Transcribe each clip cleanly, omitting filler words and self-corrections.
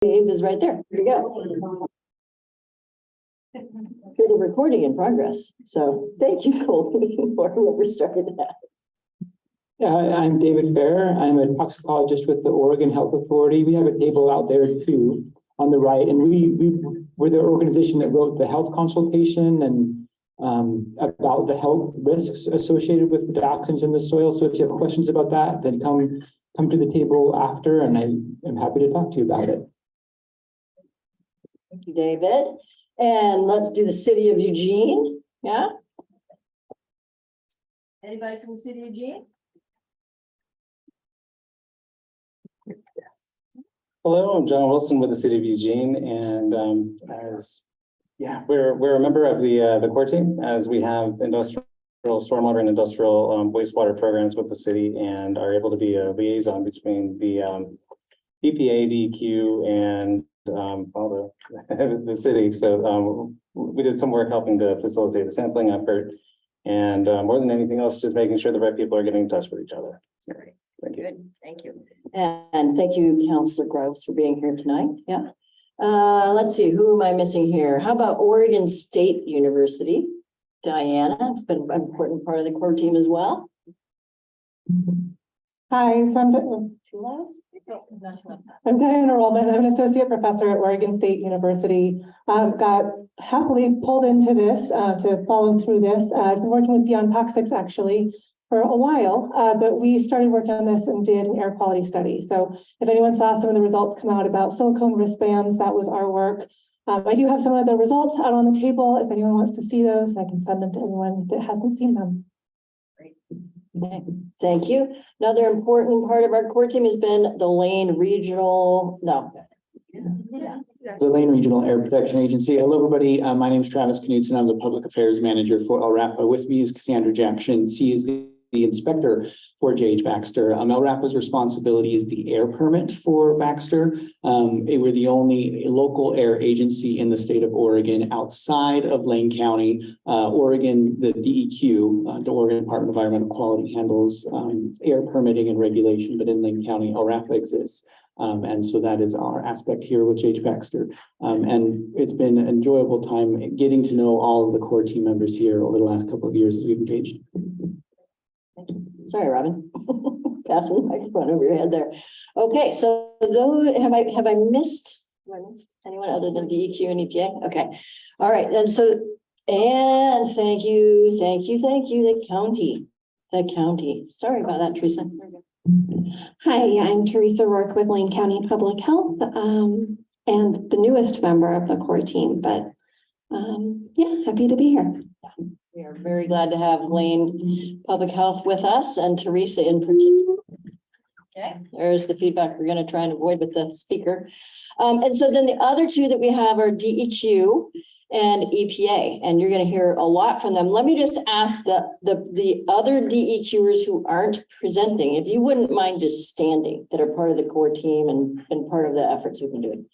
Dave is right there. Here you go. There's a recording in progress. So thank you, Colby, for whoever started that. I'm David Fair. I'm a toxicologist with the Oregon Health Authority. We have a table out there too on the right, and we're the organization that wrote the health consultation and about the health risks associated with the dioxins in the soil. So if you have questions about that, then come to the table after, and I'm happy to talk to you about it. Thank you, David. And let's do the city of Eugene. Yeah. Anybody from the city of Eugene? Hello, I'm John Wilson with the City of Eugene, and we're a member of the core team, as we have industrial stormwater and industrial wastewater programs with the city, and are able to be a liaison between the EPA, DEQ, and all the city. So we did some work helping to facilitate the sampling effort, and more than anything else, just making sure the right people are getting in touch with each other. So, thank you. Good, thank you. And thank you, Councilor Groves, for being here tonight. Yeah. Let's see, who am I missing here? How about Oregon State University? Diana, it's been an important part of the core team as well. Hi, so I'm Too loud? Diana Rollman. I'm an associate professor at Oregon State University. Got happily pulled into this to follow through this. I've been working with Beyond Toxics actually for a while, but we started working on this and did an air quality study. So if anyone saw some of the results come out about silicone wristbands, that was our work. I do have some of the results out on the table. If anyone wants to see those, I can send them to anyone that hasn't seen them. Okay, thank you. Another important part of our core team has been the Lane Regional, The Lane Regional Air Protection Agency. Hello, everybody. My name is Travis Knudsen. I'm the Public Affairs Manager for LRAPA. With me is Cassandra Jackson. She is the inspector for JH Baxter. LRAPA's responsibility is the air permit for Baxter. We're the only local air agency in the state of Oregon outside of Lane County. Oregon, the DEQ, the Oregon Department of Environmental Quality, handles air permitting and regulation, but in Lane County, LRAPA exists. And so that is our aspect here with JH Baxter. And it's been an enjoyable time getting to know all of the core team members here over the last couple of years as we've engaged. sorry, Robin, passing the microphone over your head there. Okay, so those, have I missed anyone other than DEQ and EPA? Okay, all right, and thank you, the county. Sorry about that, Teresa. Hi, I'm Teresa Rourke with Lane County Public Health, and the newest member of the core team, but yeah, happy to be here. We are very glad to have Lane Public Health with us, and Teresa in particular. Okay, there's the feedback we're going to try and avoid with the speaker. And so then the other two that we have are DEQ and EPA, and you're going to hear a lot from them. Let me just ask the other DEQers who aren't presenting, if you wouldn't mind just standing, that are part of the core team and part of the efforts we've been doing.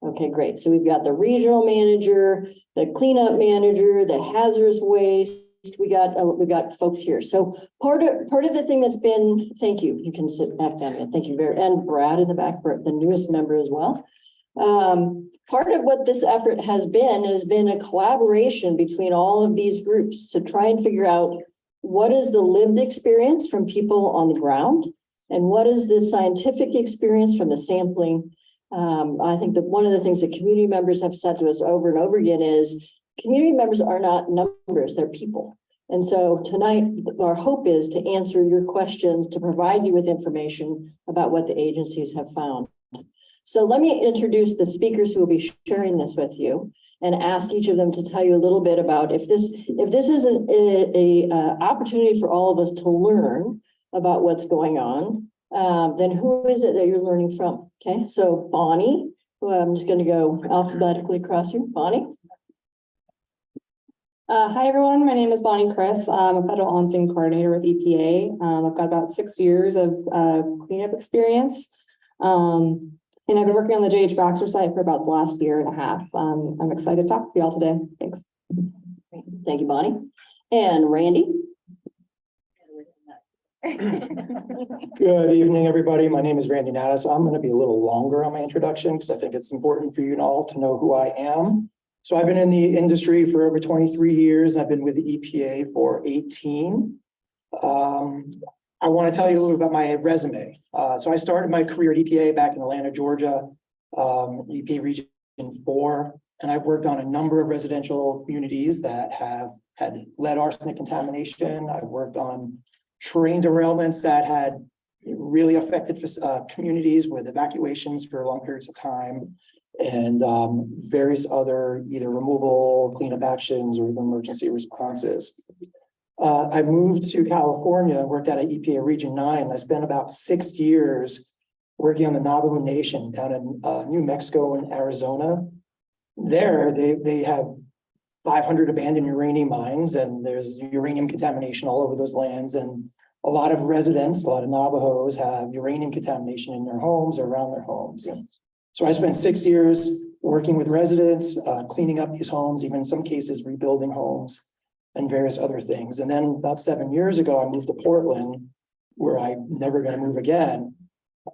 Okay, great. So we've got the regional manager, the cleanup manager, the hazardous waste. We got folks here. So part of the thing that's been, thank you. You can sit back down. Thank you and Brad in the back, the newest member as well. Part of what this effort has been a collaboration between all of these groups to try and figure out what is the lived experience from people on the ground and what is the scientific experience from the sampling. I think that one of the things that community members have said to us over and over again is community members are not numbers, they're people. And so tonight, our hope is to answer your questions, to provide you with information about what the agencies have found. So let me introduce the speakers who will be sharing this with you and ask each of them to tell you a little bit about if this is an opportunity for all of us to learn about what's going on, then who is it that you're learning from? Okay, so Bonnie, I'm just going to go alphabetically across here. Bonnie. Hi, everyone. My name is Bonnie Chris. I'm a federal on-scene coordinator with EPA. I've got about 6 years of cleanup experience. And I've been working on the JH Baxter site for about the last year and a half. I'm excited to talk to you all today. Thanks. Thank you, Bonnie. And Randy. Good evening, everybody. My name is Randy Natus. I'm going to be a little longer on my introduction because I think it's important for you all to know who I am. So I've been in the industry for over 23 years. I've been with the EPA for 18. I want to tell you a little bit about my resume. So I started my career at EPA back in Atlanta, Georgia, EPA Region 4, and I've worked on a number of residential communities that have had lead arsenic contamination. I've worked on train derailments that had really affected communities with evacuations for long periods of time, and various other either removal, cleanup actions, or even emergency responses. I moved to California, worked at an EPA Region 9. I spent about 6 years working on the Navajo Nation down in New Mexico and Arizona. There, they have 500 abandoned uranium mines, and there's uranium contamination all over those lands. And a lot of residents, a lot of Navajos have uranium contamination in their homes or around their homes. And so I spent 6 years working with residents, cleaning up these homes, even in some cases rebuilding homes and various other things. And then about 7 years ago, I moved to Portland, where I'm never going to move again.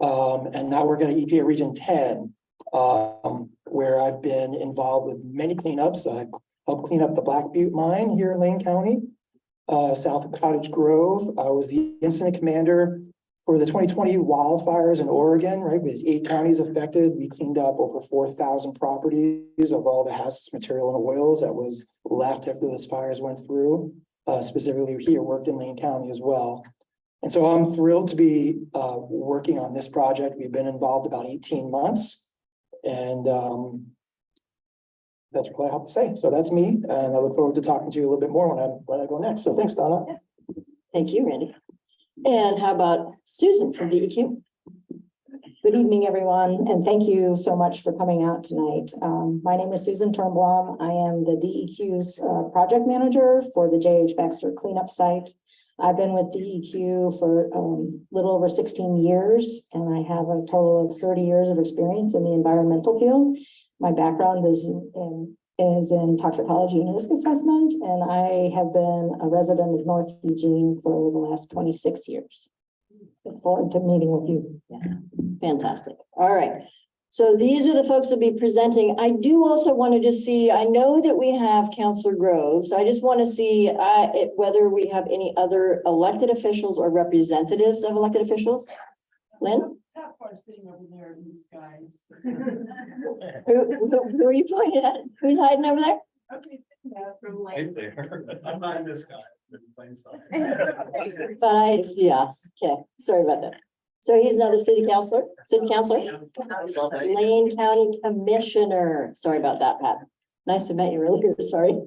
And now we're going to EPA Region 10, where I've been involved with many cleanups. I helped clean up the Black Butte mine here in Lane County, south of Cottage Grove. I was the incident commander for the 2020 wildfires in Oregon, right? With 8 counties affected, we cleaned up over 4,000 properties of all the hazardous material and oils that was left after those fires went through. Specifically here, worked in Lane County as well. And so I'm thrilled to be working on this project. We've been involved about 18 months, and that's what I have to say. So that's me, and I look forward to talking to you a little bit more when I go next. So thanks, Donna. Thank you, Randy. And how about Susan from DEQ? Good evening, everyone, and thank you so much for coming out tonight. My name is Susan Turnblom. I am the DEQ's project manager for the JH Baxter cleanup site. I've been with DEQ for a little over 16 years, and I have a total of 30 years of experience in the environmental field. My background is in toxicology and risk assessment, and I have been a resident of North Eugene for the last 26 years. Look forward to meeting with you. Yeah, fantastic. All right. So these are the folks that will be presenting. I do also want to just see, I know that we have Councillor Groves. I just want to see whether we have any other elected officials or representatives of elected officials. Lynn? That part sitting over there in the skies. Who are you pointing at? Who's hiding over there? Okay, from Right there. I'm not this guy. But yeah, okay, sorry about that. So he's another city councilor, Lane County Commissioner. Sorry about that, Pat. Nice to meet you earlier, sorry.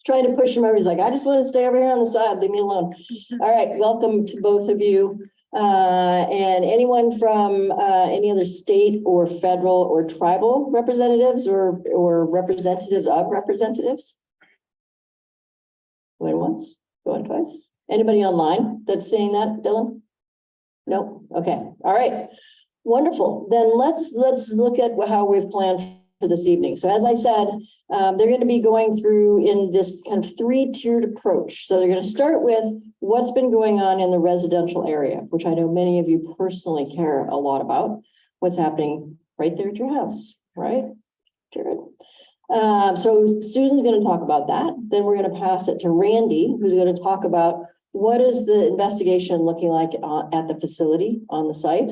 Trying to push him over, he's like, I just want to stay over here on the side, leave me alone. All right, welcome to both of you. And anyone from any other state or federal or tribal representatives or representatives of representatives? Going once, going twice. Anybody online that's saying that, Dylan? No. Okay. All right. Wonderful. Then let's look at how we've planned for this evening. So as I said, they're going to be going through in this kind of 3-tiered approach. So they're going to start with what's been going on in the residential area, which I know many of you personally care a lot about. What's happening right there at your house, right, Jared? So Susan's going to talk about that. Then we're going to pass it to Randy, who's going to talk about what is the investigation looking like at the facility on the site.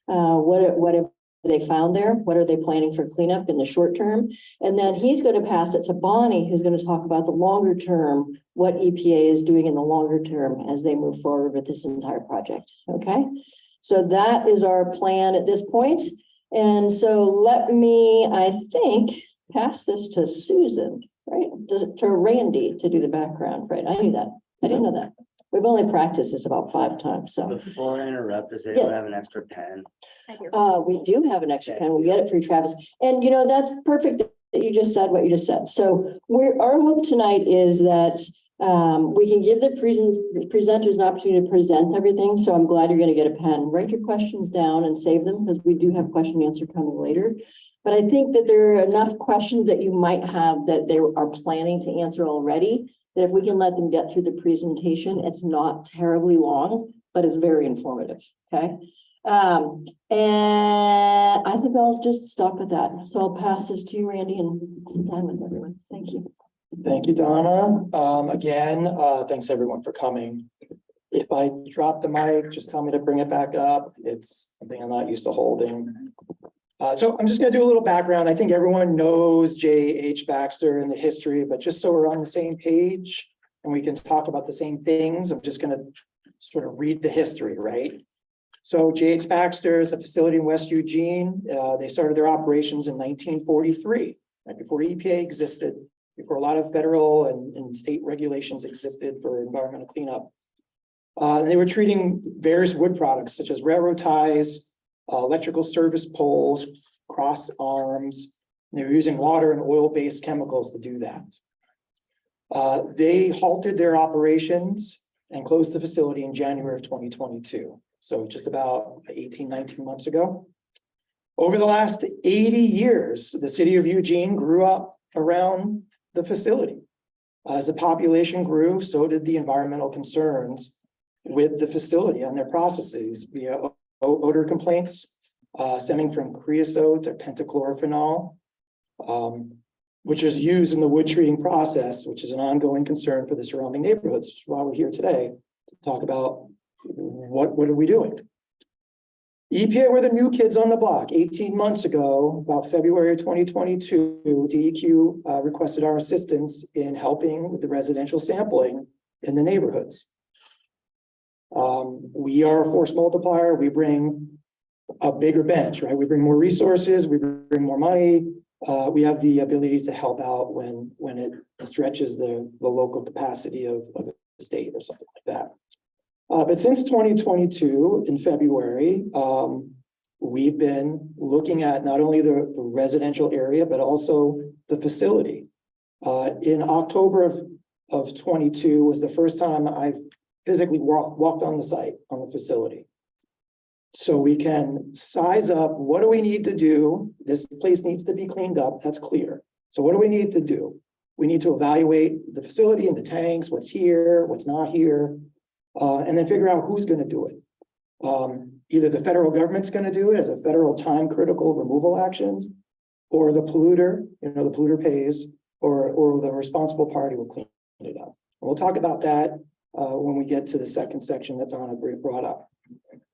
What have they found there? What are they planning for cleanup in the short term? And then he's going to pass it to Bonnie, who's going to talk about the longer term, what EPA is doing in the longer term as they move forward with this entire project. Okay, so that is our plan at this point. And so let me, I think, pass this to Susan, right? To Randy to do the background, right? I knew that. I didn't know that. We've only practiced this about 5 times, so. Before I interrupt, does anyone have an extra pen? We do have an extra pen. We'll get it for you, Travis. And you know, that's perfect that you just said what you just said. So our hope tonight is that we can give the presenters an opportunity to present everything. So I'm glad you're going to get a pen. Write your questions down and save them because we do have question and answer coming later. But I think that there are enough questions that you might have that they are planning to answer already that if we can let them get through the presentation, it's not terribly long, but it's very informative, okay? And I think I'll just stop with that. So I'll pass this to you, Randy, and some time with everyone. Thank you. Thank you, Donna. Again, thanks everyone for coming. If I drop the mic, just tell me to bring it back up. It's something I'm not used to holding. So I'm just gonna do a little background. I think everyone knows J.H. Baxter and the history, but just so we're on the same page and we can talk about the same things, I'm just gonna sort of read the history, right? So J.H. Baxter is a facility in West Eugene. They started their operations in 1943, right before EPA existed, before a lot of federal and state regulations existed for environmental cleanup. They were treating various wood products such as railroad ties, electrical service poles, cross arms. They were using water and oil-based chemicals to do that. They halted their operations and closed the facility in January of 2022. So just about 18, 19 months ago. Over the last 80 years, the city of Eugene grew up around the facility. As the population grew, so did the environmental concerns with the facility and their processes via odor complaints stemming from creosote or pentachlorophenol, which is used in the wood treating process, which is an ongoing concern for the surrounding neighborhoods, which is why we're here today to talk about what are we doing. EPA were the new kids on the block. 18 months ago, about February 2022, DEQ requested our assistance in helping with the residential sampling in the neighborhoods. We are a force multiplier. We bring a bigger bench, right? We bring more resources, we bring more money. We have the ability to help out when it stretches the local capacity of the state or something like that. But since 2022, in February, we've been looking at not only the residential area, but also the facility. In October of 22 was the first time I've physically walked on the site, on the facility. So we can size up, what do we need to do? This place needs to be cleaned up, that's clear. So what do we need to do? We need to evaluate the facility and the tanks, what's here, what's not here, and then figure out who's gonna do it. Either the federal government's gonna do it as a federal time critical removal actions, or the polluter, the polluter pays, or the responsible party will clean it up. And we'll talk about that when we get to the second section that Donna brought up.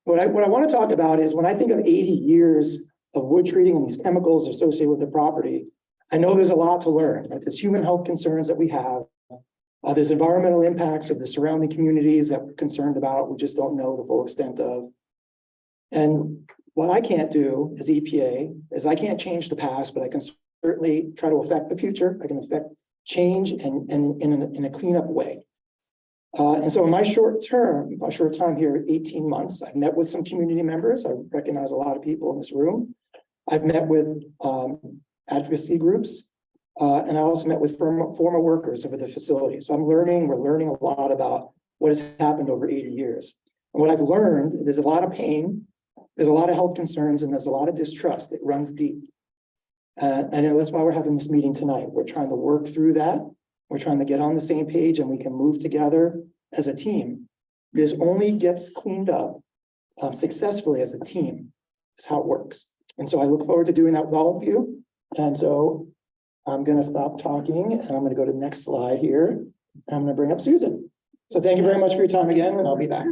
What I want to talk about is when I think of 80 years of wood treating and these chemicals associated with the property, I know there's a lot to learn. Right? There's human health concerns that we have. There's environmental impacts of the surrounding communities that we're concerned about. We just don't know the full extent of. And what I can't do as EPA is I can't change the past, but I can certainly try to affect the future. I can affect change and in a cleanup way. And so in my short time here, 18 months, I've met with some community members. I recognize a lot of people in this room. I've met with advocacy groups, and I also met with former workers of the facility. So we're learning a lot about what has happened over 80 years. And what I've learned, there's a lot of pain, there's a lot of health concerns, and there's a lot of distrust. It runs deep. And that's why we're having this meeting tonight. We're trying to work through that. We're trying to get on the same page and we can move together as a team. This only gets cleaned up successfully as a team. Is how it works. And so I look forward to doing that with all of you. And so I'm going to stop talking and I'm going to go to the next slide here. I'm going to bring up Susan. So thank you very much for your time again, and I'll be back.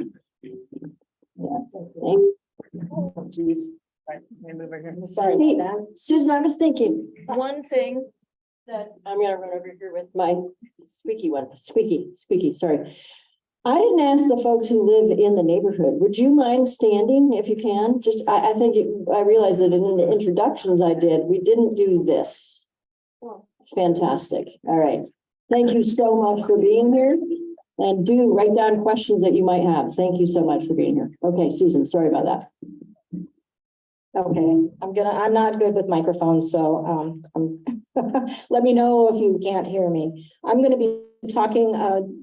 Geez. Right, let me move over here. Sorry about that. Susan, I was thinking, one thing that I'm gonna run over here with my squeaky, sorry. I didn't ask the folks who live in the neighborhood. Would you mind standing if you can? Just, I think I realized that in the introductions I did, we didn't do this. Fantastic. All right. Thank you so much for being here. And do write down questions that you might have. Thank you so much for being here. Okay, Susan, sorry about that. Okay, I'm not good with microphones, so let me know if you can't hear me. I'm going to be talking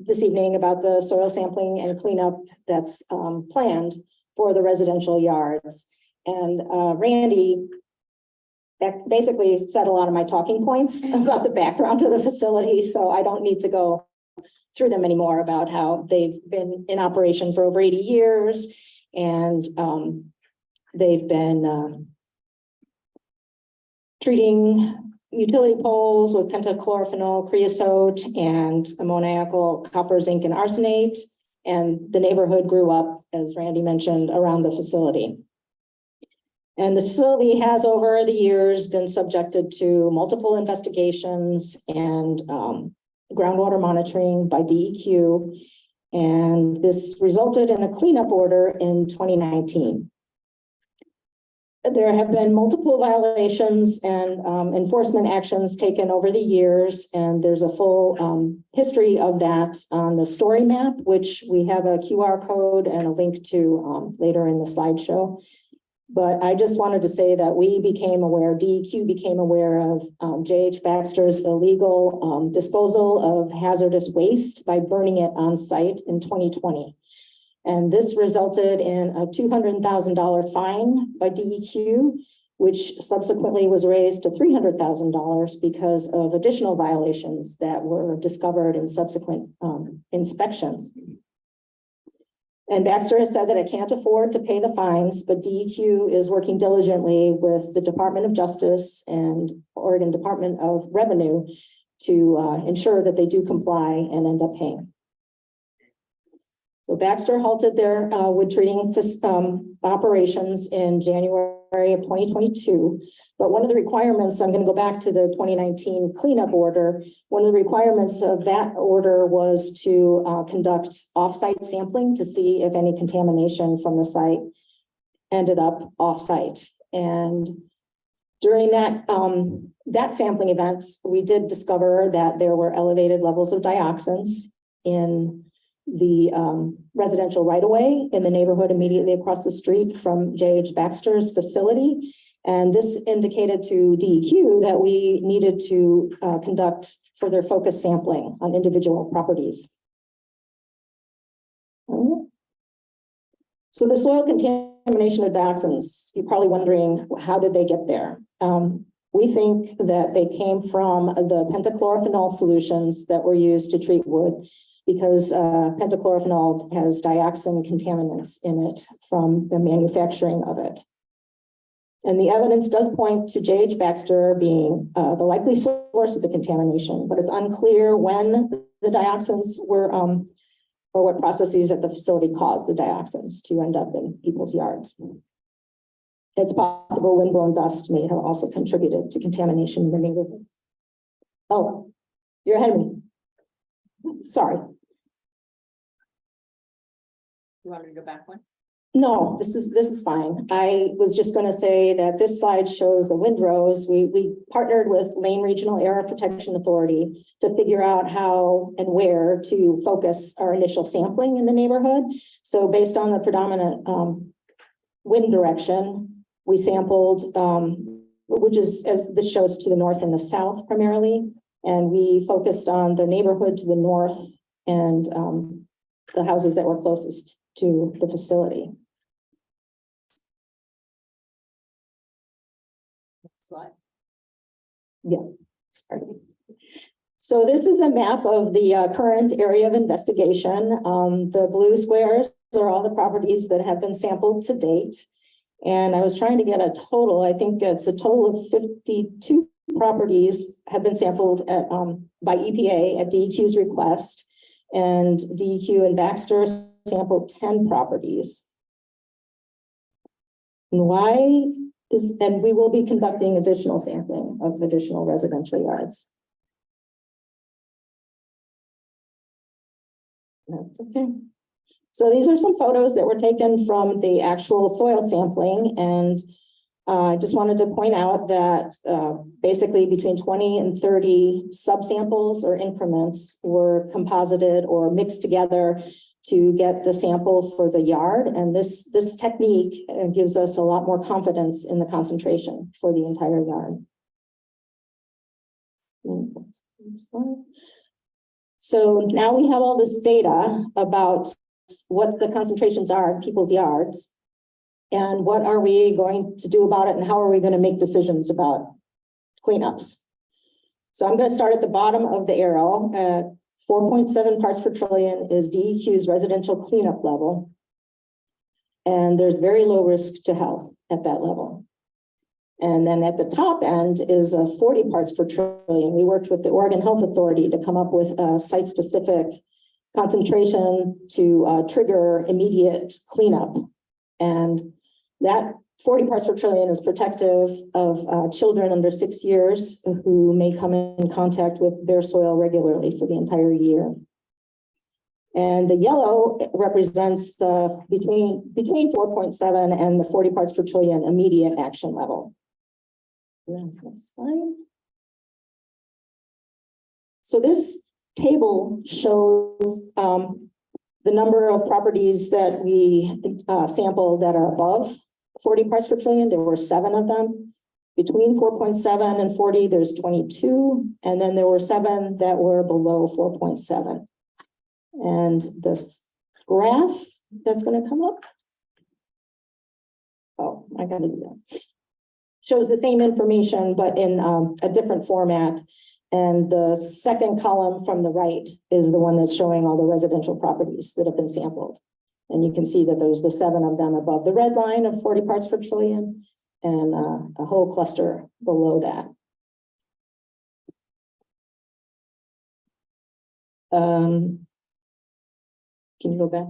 this evening about the soil sampling and cleanup that's planned for the residential yards. And Randy basically said a lot of my talking points about the background of the facility, so I don't need to go through them anymore about how they've been in operation for over 80 years. And they've been treating utility poles with pentachlorophenol, creosote, and ammoniacal copper, zinc, and arsenate. And the neighborhood grew up, as Randy mentioned, around the facility. And the facility has over the years been subjected to multiple investigations and groundwater monitoring by DEQ. And this resulted in a cleanup order in 2019. There have been multiple violations and enforcement actions taken over the years, and there's a full history of that on the story map, which we have a QR code and a link to later in the slideshow. But I just wanted to say that we became aware, DEQ became aware of J.H. Baxter's illegal disposal of hazardous waste by burning it on site in 2020. And this resulted in a $200,000 fine by DEQ, which subsequently was raised to $300,000 because of additional violations that were discovered in subsequent inspections. And Baxter has said that it can't afford to pay the fines, but DEQ is working diligently with the Department of Justice and Oregon Department of Revenue to ensure that they do comply and end up paying. So Baxter halted their wood treating operations in January of 2022. But one of the requirements, I'm going to go back to the 2019 cleanup order. One of the requirements of that order was to conduct off-site sampling to see if any contamination from the site ended up off-site. And during that, that sampling event, we did discover that there were elevated levels of dioxins in the residential right-of-way in the neighborhood immediately across the street from J.H. Baxter's facility. And this indicated to DEQ that we needed to conduct further focus sampling on individual properties. So the soil contamination of dioxins, you're probably wondering, how did they get there? We think that they came from the pentachlorophenol solutions that were used to treat wood, because pentachlorophenol has dioxin contaminants in it from the manufacturing of it. And the evidence does point to J.H. Baxter being the likely source of the contamination, but it's unclear when the dioxins were, or what processes at the facility caused the dioxins to end up in people's yards. It's possible windblown dust may have also contributed to contamination in the neighborhood. Oh, you're ahead of me. Sorry. You want me to go back one? No, this is fine. I was just going to say that this slide shows the windrows. We partnered with Lane Regional Area Protection Authority to figure out how and where to focus our initial sampling in the neighborhood. So based on the predominant wind direction, we sampled, which is, as this shows, to the north and the south primarily. And we focused on the neighborhood to the north and the houses that were closest to the facility. Slide. Yeah, sorry. So this is a map of the current area of investigation. The blue squares are all the properties that have been sampled to date. And I was trying to get a total. I think it's a total of 52 properties have been sampled at, by EPA at DEQ's request. And DEQ and Baxter sampled 10 properties. And and we will be conducting additional sampling of additional residential yards. That's okay. So these are some photos that were taken from the actual soil sampling. And I just wanted to point out that basically between 20 and 30 subsamples or increments were composited or mixed together to get the sample for the yard. And this technique gives us a lot more confidence in the concentration for the entire yard. So now we have all this data about what the concentrations are in people's yards and what are we going to do about it and how are we going to make decisions about cleanups. So I'm going to start at the bottom of the arrow. 4.7 parts per trillion is DEQ's residential cleanup level. And there's very low risk to health at that level. And then at the top end is a 40 parts per trillion. We worked with the Oregon Health Authority to come up with a site-specific concentration to trigger immediate cleanup. And that 40 parts per trillion is protective of children under 6 years who may come in contact with bare soil regularly for the entire year. And the yellow represents the between 4.7 and the 40 parts per trillion immediate action level. Next slide. So this table shows the number of properties that we sampled that are above 40 parts per trillion. There were 7 of them. Between 4.7 and 40, there's 22. And then there were 7 that were below 4.7. And this graph that's going to come up. Oh, I got to do that. Shows the same information, but in a different format. And the second column from the right is the one that's showing all the residential properties that have been sampled. And you can see that there's the 7 of them above the red line of 40 parts per trillion and a whole cluster below that. Can you go back?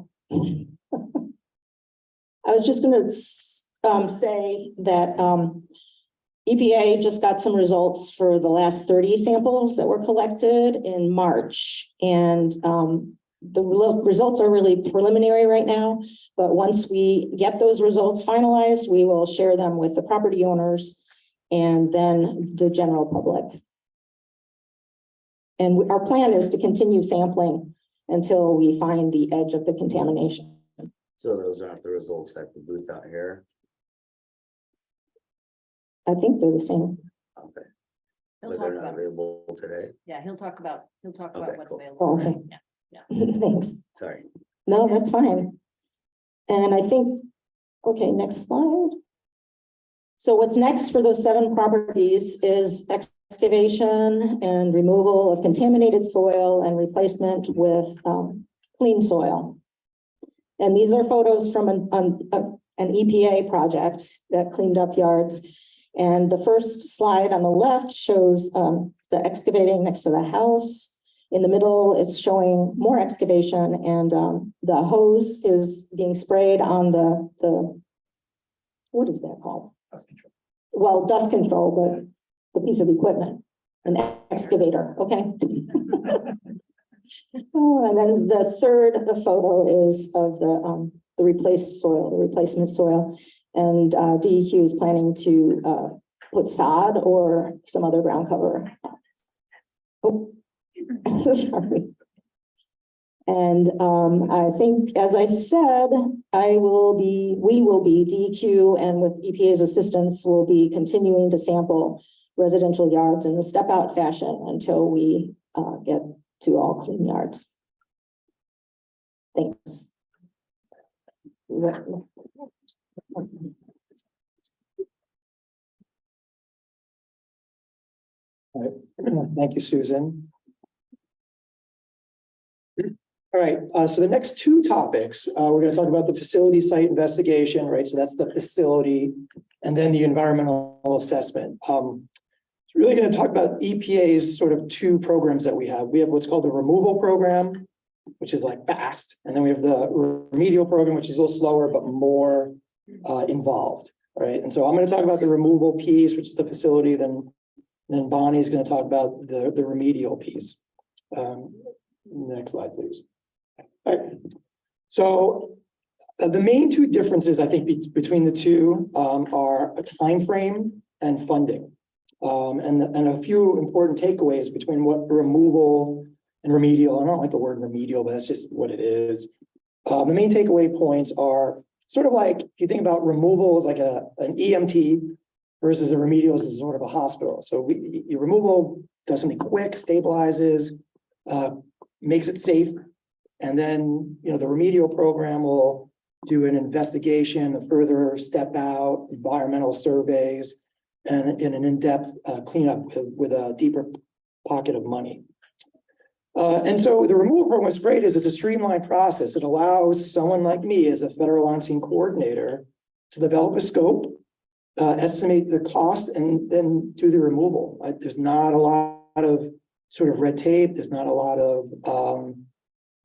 I was just going to say that EPA just got some results for the last 30 samples that were collected in March. And the results are really preliminary right now, but once we get those results finalized, we will share them with the property owners and then the general public. And our plan is to continue sampling until we find the edge of the contamination. So those aren't the results at the booth out here. I think they're the same. Okay. He'll But talk they're not about, available today. yeah, he'll talk about Okay, what's cool. available. Oh, okay. Yeah. Thanks. Sorry. No, that's fine. And I think, okay, next slide. So what's next for those 7 properties is excavation and removal of contaminated soil and replacement with clean soil. And these are photos from an EPA project that cleaned up yards. And the first slide on the left shows the excavating next to the house. In the middle, it's showing more excavation, and the hose is being sprayed on the what is that called? Dust control. Well, dust control, but the piece of equipment, an excavator, okay? Oh, and then the third photo is of the replaced soil, the replacement soil. And DEQ is planning to put sod or some other ground cover. Oh, sorry. And I think, as I said, we will be, DEQ and with EPA's assistance, will be continuing to sample residential yards in the step out fashion until we get to all clean yards. Thanks. Thank you, Susan. All right, so the next 2 topics, we're going to talk about the facility site investigation, right? So that's the facility, and then the environmental assessment. We're really going to talk about EPA's sort of 2 programs that we have. We have what's called the removal program, which is like fast, and then we have the remedial program, which is a little slower but more involved, right? And so I'm going to talk about the removal piece, which is the facility. Then Bonnie's going to talk about the remedial piece. Next slide, please. All right. So the main 2 differences, I think, between the 2 are a time frame and funding, and a few important takeaways between what removal and remedial. I don't like the word remedial, but that's just what it is. The main takeaway points are sort of like, if you think about removal as like an EMT versus a remedial as sort of a hospital. So your removal does something quick, stabilizes, makes it safe. And then, the remedial program will do an investigation, a further step out, environmental surveys, and an in-depth cleanup with a deeper pocket of money. And so the removal program was great is it's a streamlined process. It allows someone like me as a federal on-scene coordinator to develop a scope, estimate the cost, and then do the removal. There's not a lot of sort of red tape. There's not a lot of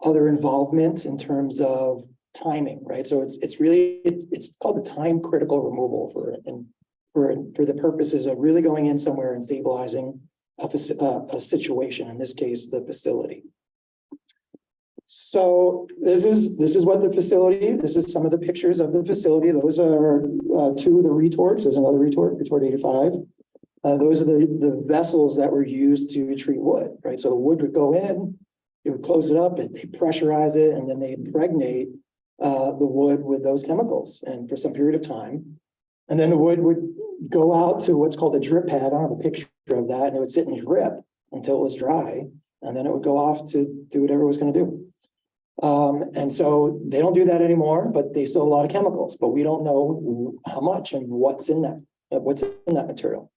other involvement in terms of timing, right? So it's really, it's called the time critical removal for the purposes of really going in somewhere and stabilizing a situation, in this case, the facility. So this is what the facility, this is some of the pictures of the facility. Those are two of the retorts. There's another retort 85. Those are the vessels that were used to treat wood, right? So the wood would go in, it would close it up, they pressurize it, and then they impregnate the wood with those chemicals and for some period of time. And then the wood would go out to what's called a drip pad. I don't have a picture of that. And it would sit and drip until it was dry. And then it would go off to do whatever it was going to do. And so they don't do that anymore, but they still have a lot of chemicals, but we don't know how much and what's in that material.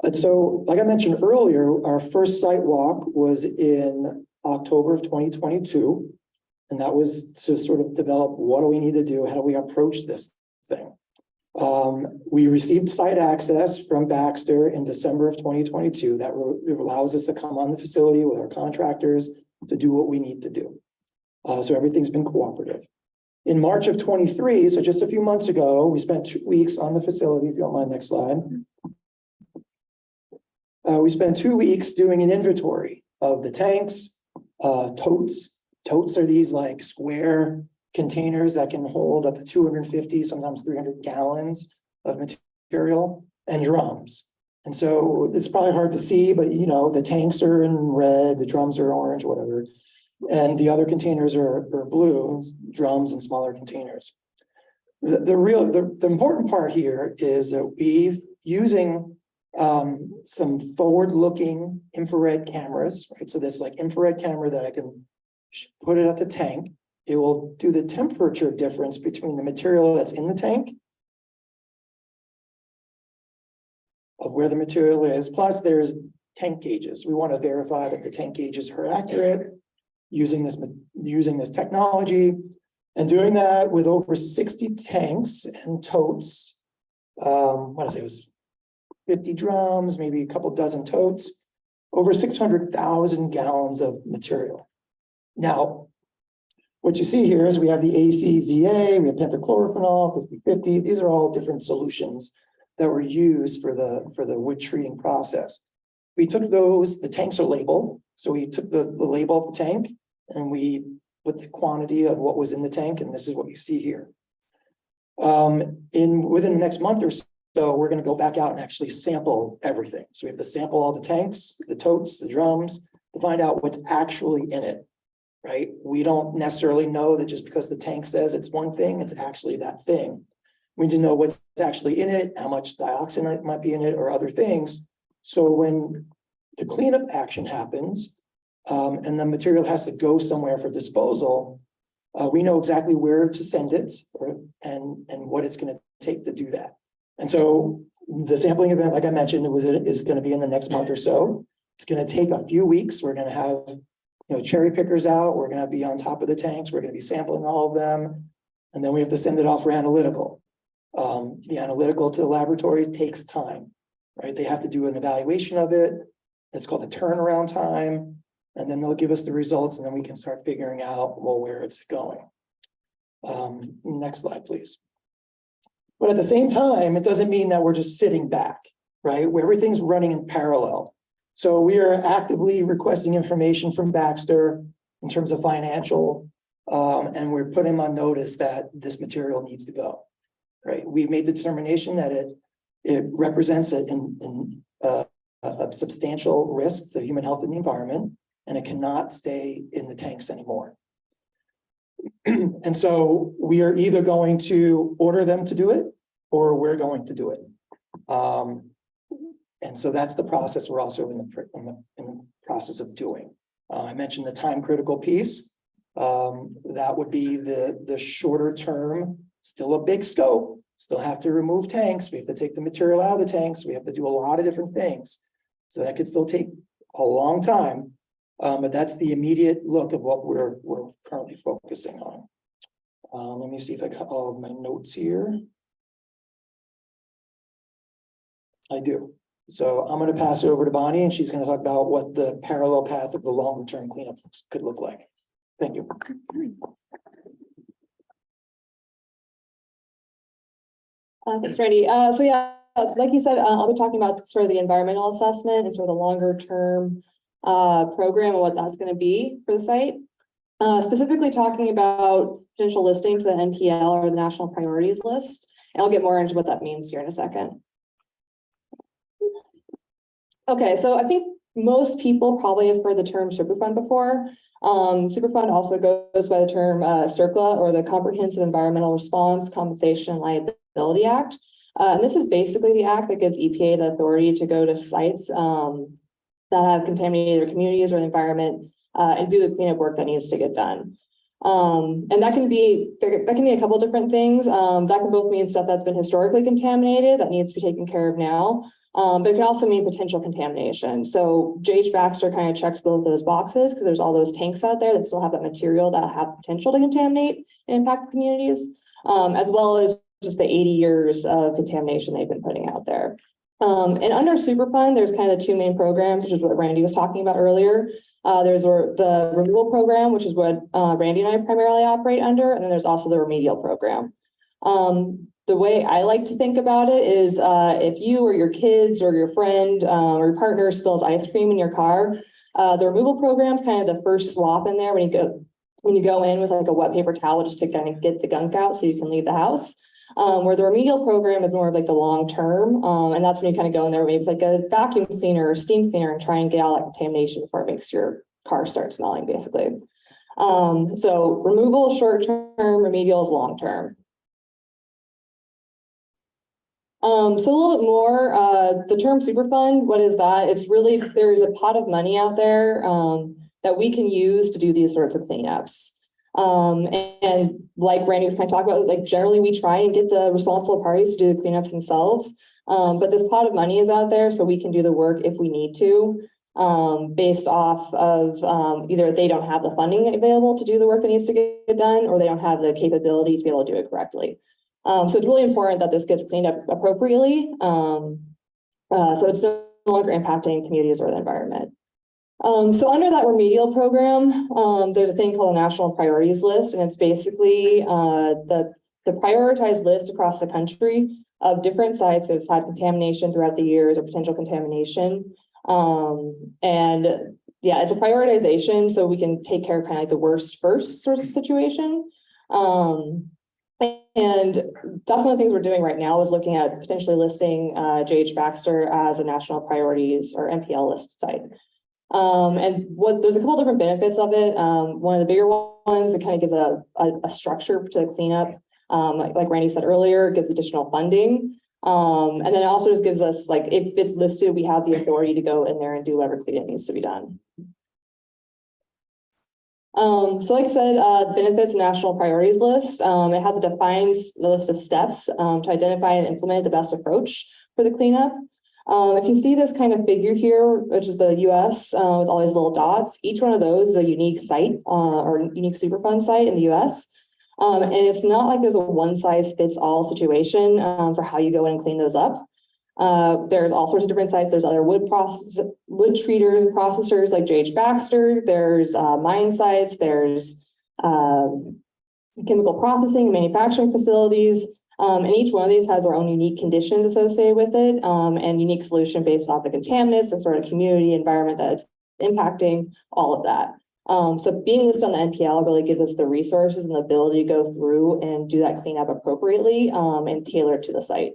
And so, like I mentioned earlier, our first site walk was in October of 2022. And that was to sort of develop, what do we need to do? How do we approach this thing? We received site access from Baxter in December of 2022. That allows us to come on the facility with our contractors to do what we need to do. So everything's been cooperative. In March of 23, so just a few months ago, we spent 2 weeks on the facility. If you don't mind, next slide. We spent 2 weeks doing an inventory of the tanks, totes. Totes are these like square containers that can hold up to 250, sometimes 300 gallons of material, and drums. And so it's probably hard to see, but you know, the tanks are in red, the drums are orange, whatever. And the other containers are blue, drums and smaller containers. The important part here is that we've using some forward-looking infrared cameras, right? So this like infrared camera that I can put it at the tank. It will do the temperature difference between the material that's in the tank of where the material is. Plus there's tank gauges. We want to verify that the tank gauges are accurate using this technology, and doing that with over 60 tanks and totes. What did I say, it was 50 drums, maybe a couple dozen totes, over 600,000 gallons of material. Now, what you see here is we have the ACZA, we have pentachlorophenol, 50/50. These are all different solutions that were used for the wood treating process. We took those, the tanks are labeled. So we took the label of the tank and we put the quantity of what was in the tank, and this is what you see here. Within the next month or so, we're going to go back out and actually sample everything. So we have to sample all the tanks, the totes, the drums, to find out what's actually in it. Right? We don't necessarily know that just because the tank says it's one thing, it's actually that thing. We need to know what's actually in it, how much dioxin might be in it, or other things. So when the cleanup action happens, and the material has to go somewhere for disposal, we know exactly where to send it and what it's going to take to do that. And so the sampling event, like I mentioned, is going to be in the next month or so. It's going to take a few weeks. We're going to have cherry pickers out. We're going to be on top of the tanks. We're going to be sampling all of them. And then we have to send it off for analytical. The analytical to the laboratory takes time, right? They have to do an evaluation of it. It's called the turnaround time. And then they'll give us the results, and then we can start figuring out, well, where it's going. Next slide, please. But at the same time, it doesn't mean that we're just sitting back, right? Where everything's running in parallel. So we are actively requesting information from Baxter in terms of financial, and we're putting them on notice that this material needs to go, right? We've made the determination that it represents a substantial risk to human health and the environment, and it cannot stay in the tanks anymore. And so we are either going to order them to do it, or we're going to do it. And so that's the process we're also in the process of doing. I mentioned the time critical piece. That would be the shorter term, still a big scope, still have to remove tanks. We have to take the material out of the tanks. We have to do a lot of different things. So that could still take a long time. But that's the immediate look of what we're currently focusing on. Let me see if I got all of my notes here. I do. So I'm going to pass it over to Bonnie, and she's going to talk about what the parallel path of the longer term cleanup could look like. Thank you. Thanks, Randy. So yeah, like you said, I'll be talking about sort of the environmental assessment and sort of the longer term program and what that's going to be for the site. Specifically talking about potential listing to the NPL or the National Priorities List. And I'll get more into what that means here in a second. Okay, so I think most people probably have heard the term Superfund before. Superfund also goes by the term CERCLA, or the Comprehensive Environmental Response, Compensation, and Liability Act. And this is basically the act that gives EPA the authority to go to sites that have contaminated their communities or the environment and do the cleanup work that needs to get done. And that can be a couple of different things. That can both mean stuff that's been historically contaminated that needs to be taken care of now. But it can also mean potential contamination. So JH Baxter kind of checks both those boxes because there's all those tanks out there that still have that material that have potential to contaminate and impact the communities, as well as just the 80 years of contamination they've been putting out there. And under Superfund, there's kind of the two main programs, which is what Randy was talking about earlier. There's the removal program, which is what Randy and I primarily operate under, and then there's also the remedial program. The way I like to think about it is if you or your kids or your friend or your partner spills ice cream in your car, the removal program is kind of the first swap in there when you go in with like a wet paper towel just to kind of get the gunk out so you can leave the house. Where the remedial program is more of like the long term, and that's when you kind of go in there maybe like a vacuum cleaner or steam cleaner and try and get all that contamination before it makes your car start smelling, basically. So removal short term, remedial is long term. So a little bit more, the term Superfund, what is that? It's really, there's a pot of money out there that we can use to do these sorts of cleanups. And like Randy was kind of talking about, like generally we try and get the responsible parties to do the cleanups themselves. But this pot of money is out there so we can do the work if we need to, based off of either they don't have the funding available to do the work that needs to get done, or they don't have the capability to be able to do it correctly. So it's really important that this gets cleaned up appropriately. So it's no longer impacting communities or the environment. So under that remedial program, there's a thing called a National Priorities List, and it's basically the prioritized list across the country of different sites that have had contamination throughout the years or potential contamination. And yeah, it's a prioritization so we can take care of kind of like the worst first sort of situation. And that's one of the things we're doing right now is looking at potentially listing JH Baxter as a national priorities or NPL list site. And there's a couple different benefits of it. One of the bigger ones, it kind of gives a structure to clean up. Like Randy said earlier, it gives additional funding. And then it also just gives us, like, if it's listed, we have the authority to go in there and do whatever cleanup needs to be done. So like I said, benefits national priorities list. It has a defined list of steps to identify and implement the best approach for the cleanup. If you see this kind of figure here, which is the US with all these little dots, each one of those is a unique site or unique Superfund site in the US. And it's not like there's a one size fits all situation for how you go in and clean those up. There's all sorts of different sites. There's other wood treaters and processors like JH Baxter. There's mine sites. There's chemical processing and manufacturing facilities. And each one of these has their own unique conditions associated with it and unique solution based off the contaminants, the sort of community environment that it's impacting, all of that. So being listed on the NPL really gives us the resources and the ability to go through and do that cleanup appropriately and tailor it to the site.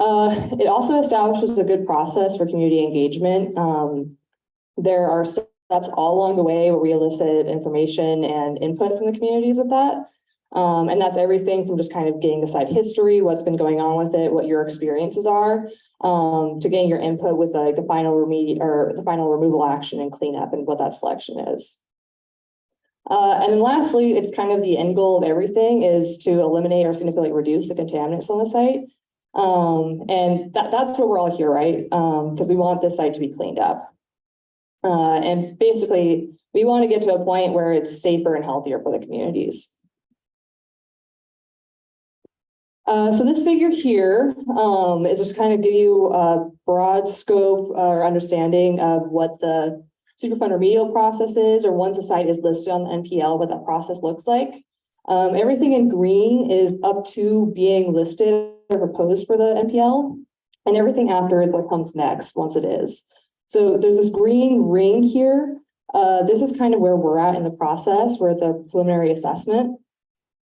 It also establishes a good process for community engagement. There are steps all along the way where we elicit information and input from the communities with that. And that's everything from just kind of getting the site history, what's been going on with it, what your experiences are, to getting your input with like the final removal action and cleanup and what that selection is. And then lastly, it's kind of the end goal of everything is to eliminate or significantly reduce the contaminants on the site. And that's what we're all here, right? Because we want this site to be cleaned up. And basically, we want to get to a point where it's safer and healthier for the communities. So this figure here is just kind of give you a broad scope or understanding of what the Superfund remedial process is, or once a site is listed on the NPL, what that process looks like. Everything in green is up to being listed or proposed for the NPL, and everything after is what comes next once it is. So there's this green ring here. This is kind of where we're at in the process. We're at the preliminary assessment.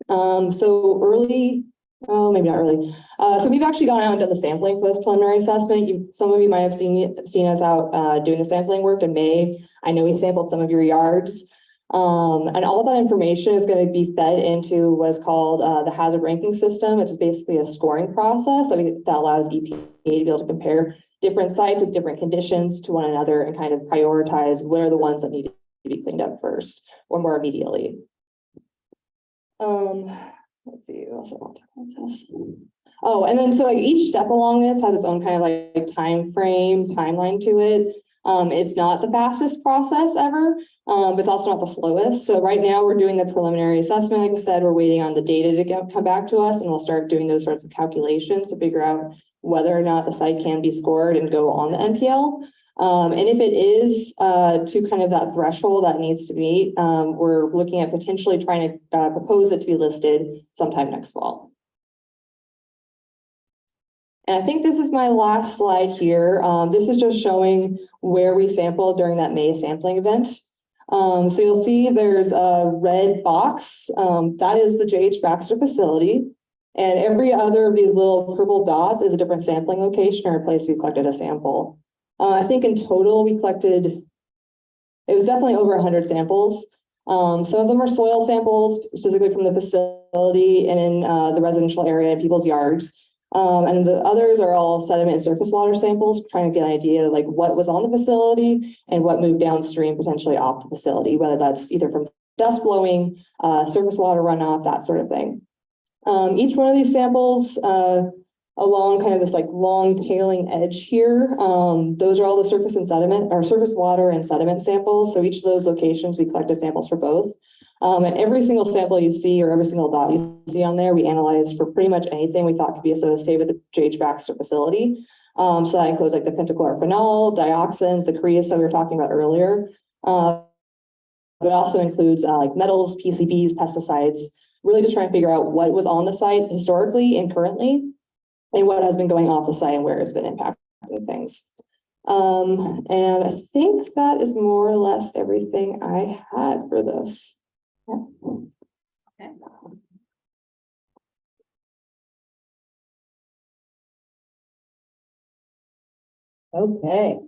So early, oh, maybe not early. So we've actually gone out and done the sampling for this preliminary assessment. Some of you might have seen us out doing the sampling work in May. I know we sampled some of your yards. And all of that information is going to be fed into what's called the hazard ranking system, which is basically a scoring process that allows EPA to be able to compare different sites with different conditions to one another and kind of prioritize what are the ones that need to be cleaned up first or more immediately. Let's see, what else I want to talk about this. Oh, and then so like each step along this has its own kind of like timeline to it. It's not the fastest process ever, but it's also not the slowest. So right now we're doing the preliminary assessment. Like I said, we're waiting on the data to come back to us, and we'll start doing those sorts of calculations to figure out whether or not the site can be scored and go on the NPL. And if it is to kind of that threshold that needs to meet, we're looking at potentially trying to propose it to be listed sometime next fall. And I think this is my last slide here. This is just showing where we sampled during that May sampling event. So you'll see there's a red box. That is the J.H. Baxter facility. And every other of these little purple dots is a different sampling location or a place we collected a sample. I think in total we collected, it was definitely over 100 samples. Some of them are soil samples, specifically from the facility and in the residential area in people's yards. And the others are all sediment and surface water samples, trying to get an idea of like what was on the facility and what moved downstream potentially off the facility, whether that's either from dust blowing, surface water runoff, that sort of thing. Each one of these samples along kind of this like long tailing edge here, those are all the surface and sediment or surface water and sediment samples. So each of those locations, we collected samples for both. And every single sample you see or every single dot you see on there, we analyzed for pretty much anything we thought could be associated with the J.H. Baxter facility. So that includes like the pentachlorophenol, dioxins, the creosote we were talking about earlier. But it also includes like metals, PCBs, pesticides, really just trying to figure out what was on the site historically and currently, and what has been going off the site and where it's been impacting things. And I think that is more or less everything I had for this. Yeah. Okay. Okay.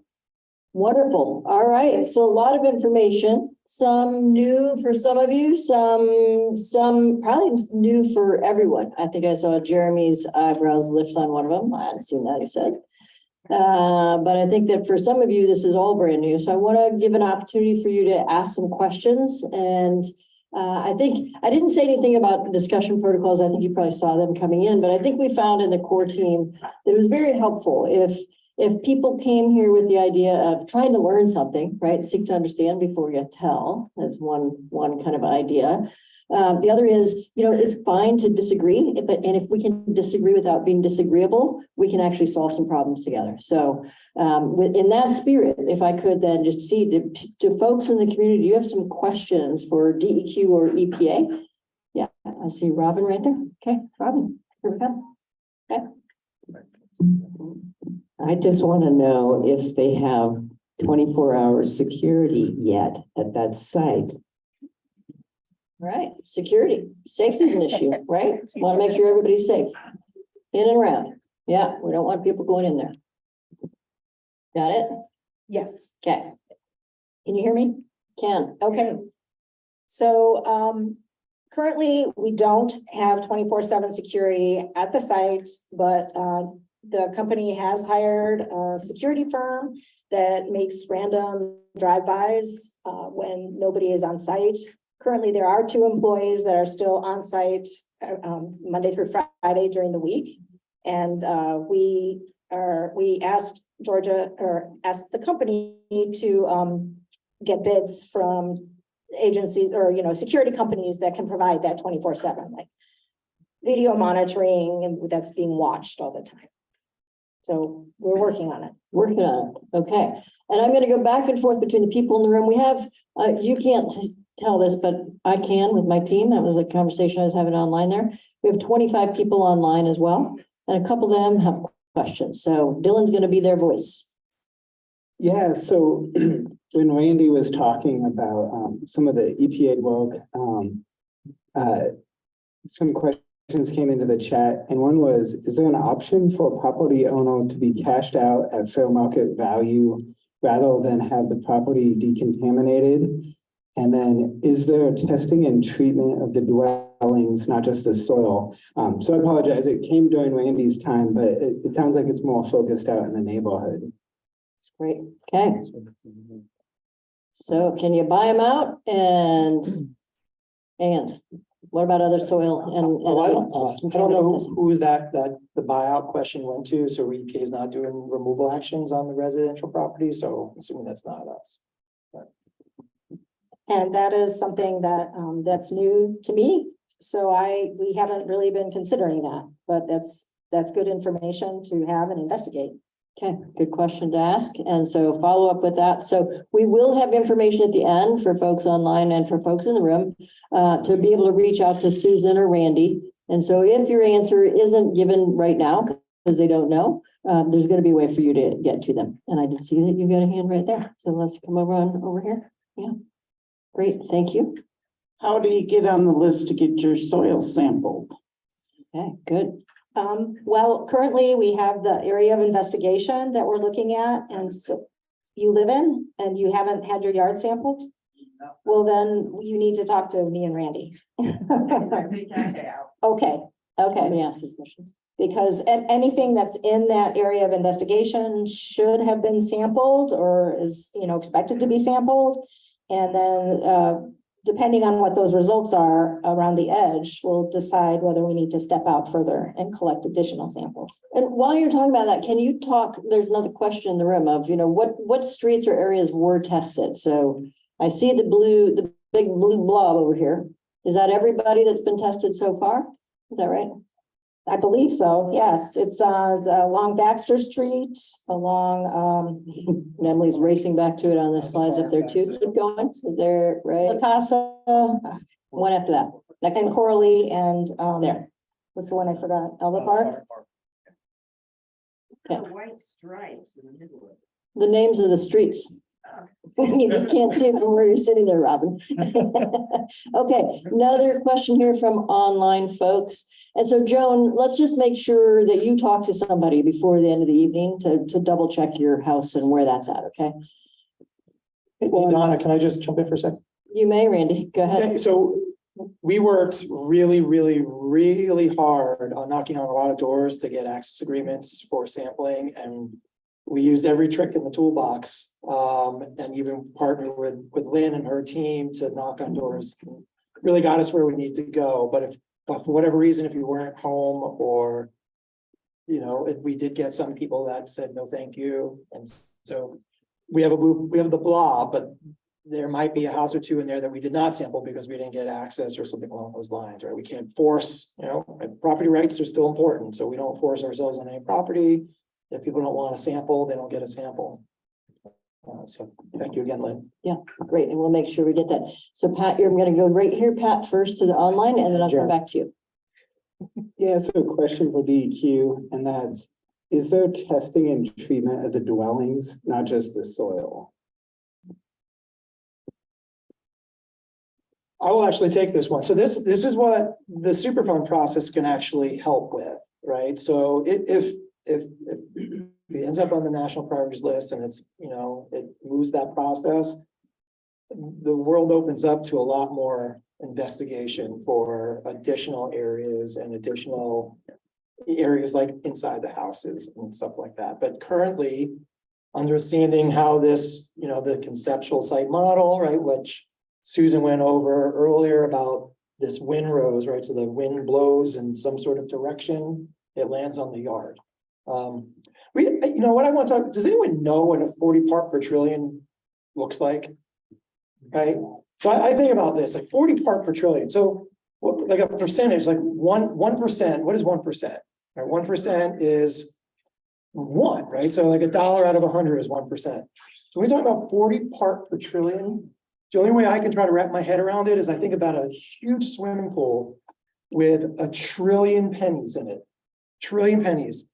Wonderful. All right. So a lot of information, some new for some of you, some probably new for everyone. I think I saw Jeremy's eyebrows lift on one of them. I hadn't seen that, he said. But I think that for some of you, this is all brand new. So I want to give an opportunity for you to ask some questions. And I think I didn't say anything about discussion protocols. I think you probably saw them coming in, but I think we found in the core team that it was very helpful if people came here with the idea of trying to learn something, right? Seek to understand before you tell, that's one kind of idea. The other is, it's fine to disagree, and if we can disagree without being disagreeable, we can actually solve some problems together. So in that spirit, if I could then just see, to folks in the community, do you have some questions for DEQ or EPA? Yeah, I see Robin right there. Okay, Robin, here we go. Okay. I just want to know if they have 24-hour security yet at that site. Right, security, safety is an issue, right? Want to make sure everybody's safe in and around. Yeah, we don't want people going in there. Got it? Yes. Okay. Can you hear me? Ken. Okay. So currently we don't have 24/7 security at the site, but the company has hired a security firm that makes random drive-bys when nobody is on site. Currently, there are 2 employees that are still on site Monday through Friday during the week. And we asked Georgia, or asked the company to get bids from agencies or, security companies that can provide that 24/7, like video monitoring and that's being watched all the time. So we're working on it. Working on it, okay. And I'm gonna go back and forth between the people in the room. We have, you can't tell this, but I can with my team. That was a conversation I was having online there. We have 25 people online as well, and a couple of them have questions. So Dylan's gonna be their voice. Yeah, so when Randy was talking about some of the EPA work, some questions came into the chat, and one was, is there an option for a property owner to be cashed out at fair market value rather than have the property decontaminated? And then is there testing and treatment of the dwellings, not just the soil? So I apologize, it came during Randy's time, but it sounds like it's more focused out in the neighborhood. Great, okay. So can you buy them out and what about other soil and? Well, I don't know who's that the buyout question went to, so EPA is not doing removal actions on the residential property, so I'm assuming that's not us. And that is something that that's new to me. So we haven't really been considering that, but that's good information to have and investigate. Okay, good question to ask. And so follow up with that. So we will have information at the end for folks online and for folks in the room to be able to reach out to Susan or Randy. And so if your answer isn't given right now because they don't know, there's going to be a way for you to get to them. And I did see that you got a hand right there. So let's come over here. Yeah. Great, thank you. How do you get on the list to get your soil sampled? Okay, good. Well, currently we have the area of investigation that we're looking at, and so you live in and you haven't had your yard sampled. Well, then you need to talk to me and Randy. Okay, Let me ask these questions. because anything that's in that area of investigation should have been sampled or is, expected to be sampled. And then, depending on what those results are around the edge, we'll decide whether we need to step out further and collect additional samples. And while you're talking about that, can you talk, there's another question in the room of, what streets or areas were tested? So I see the big blue blob over here. Is that everybody that's been tested so far? Is that right? I believe so, yes. It's along Baxter Street, along Emily's racing back to it on the slides up there too. Keep going. So there, right? La Casa One after that. Next and one. Corley and There. what's the one I forgot? Elder Park? Okay. White stripes in the middle of it. The names of the streets. You just can't see it from where you're sitting there, Robin. Okay, another question here from online folks. And so Joan, let's just make sure that you talk to somebody before the end of the evening to double check your house and where that's at, okay? Hey, Donna, can I just jump in for a second? You may, Randy, go ahead. Okay, so we worked really, really, really hard on knocking on a lot of doors to get access agreements for sampling, and we used every trick in the toolbox, and even partnered with Lynn and her team to knock on doors. Really got us where we need to go. But for whatever reason, if you weren't home or, we did get some people that said, no, thank you. And so we have the blob, but there might be a house or two in there that we did not sample because we didn't get access or something along those lines, right? We can't force, property rights are still important. So we don't force ourselves on any property. If people don't want a sample, they don't get a sample. So thank you again, Lynn. Yeah, great. And we'll make sure we get that. So Pat, I'm going to go right here, Pat, first to the online, and then I'll come back to you. Yeah, so a question for DEQ, and that's, is there testing and treatment of the dwellings, not just the soil? I will actually take this one. So this is what the Superfund process can actually help with, right? So if it ends up on the national priorities list and it's, it moves that process, the world opens up to a lot more investigation for additional areas and additional areas like inside the houses and stuff like that. But currently, understanding how this, the conceptual site model, right, which Susan went over earlier about this windrows, right? So the wind blows in some sort of direction, it lands on the yard. you know what I want to talk, does anyone know what a 40 part per trillion looks like? Right, so I think about this, like 40 part per trillion, so what, like a percentage, like 1%, what is 1%? Right, 1% is 1, right? So like $1 out of 100 is 1%. So when we talk about 40 part per trillion, the only way I can try to wrap my head around it is I think about a huge swimming pool with 1 trillion pennies in it. Trillion pennies.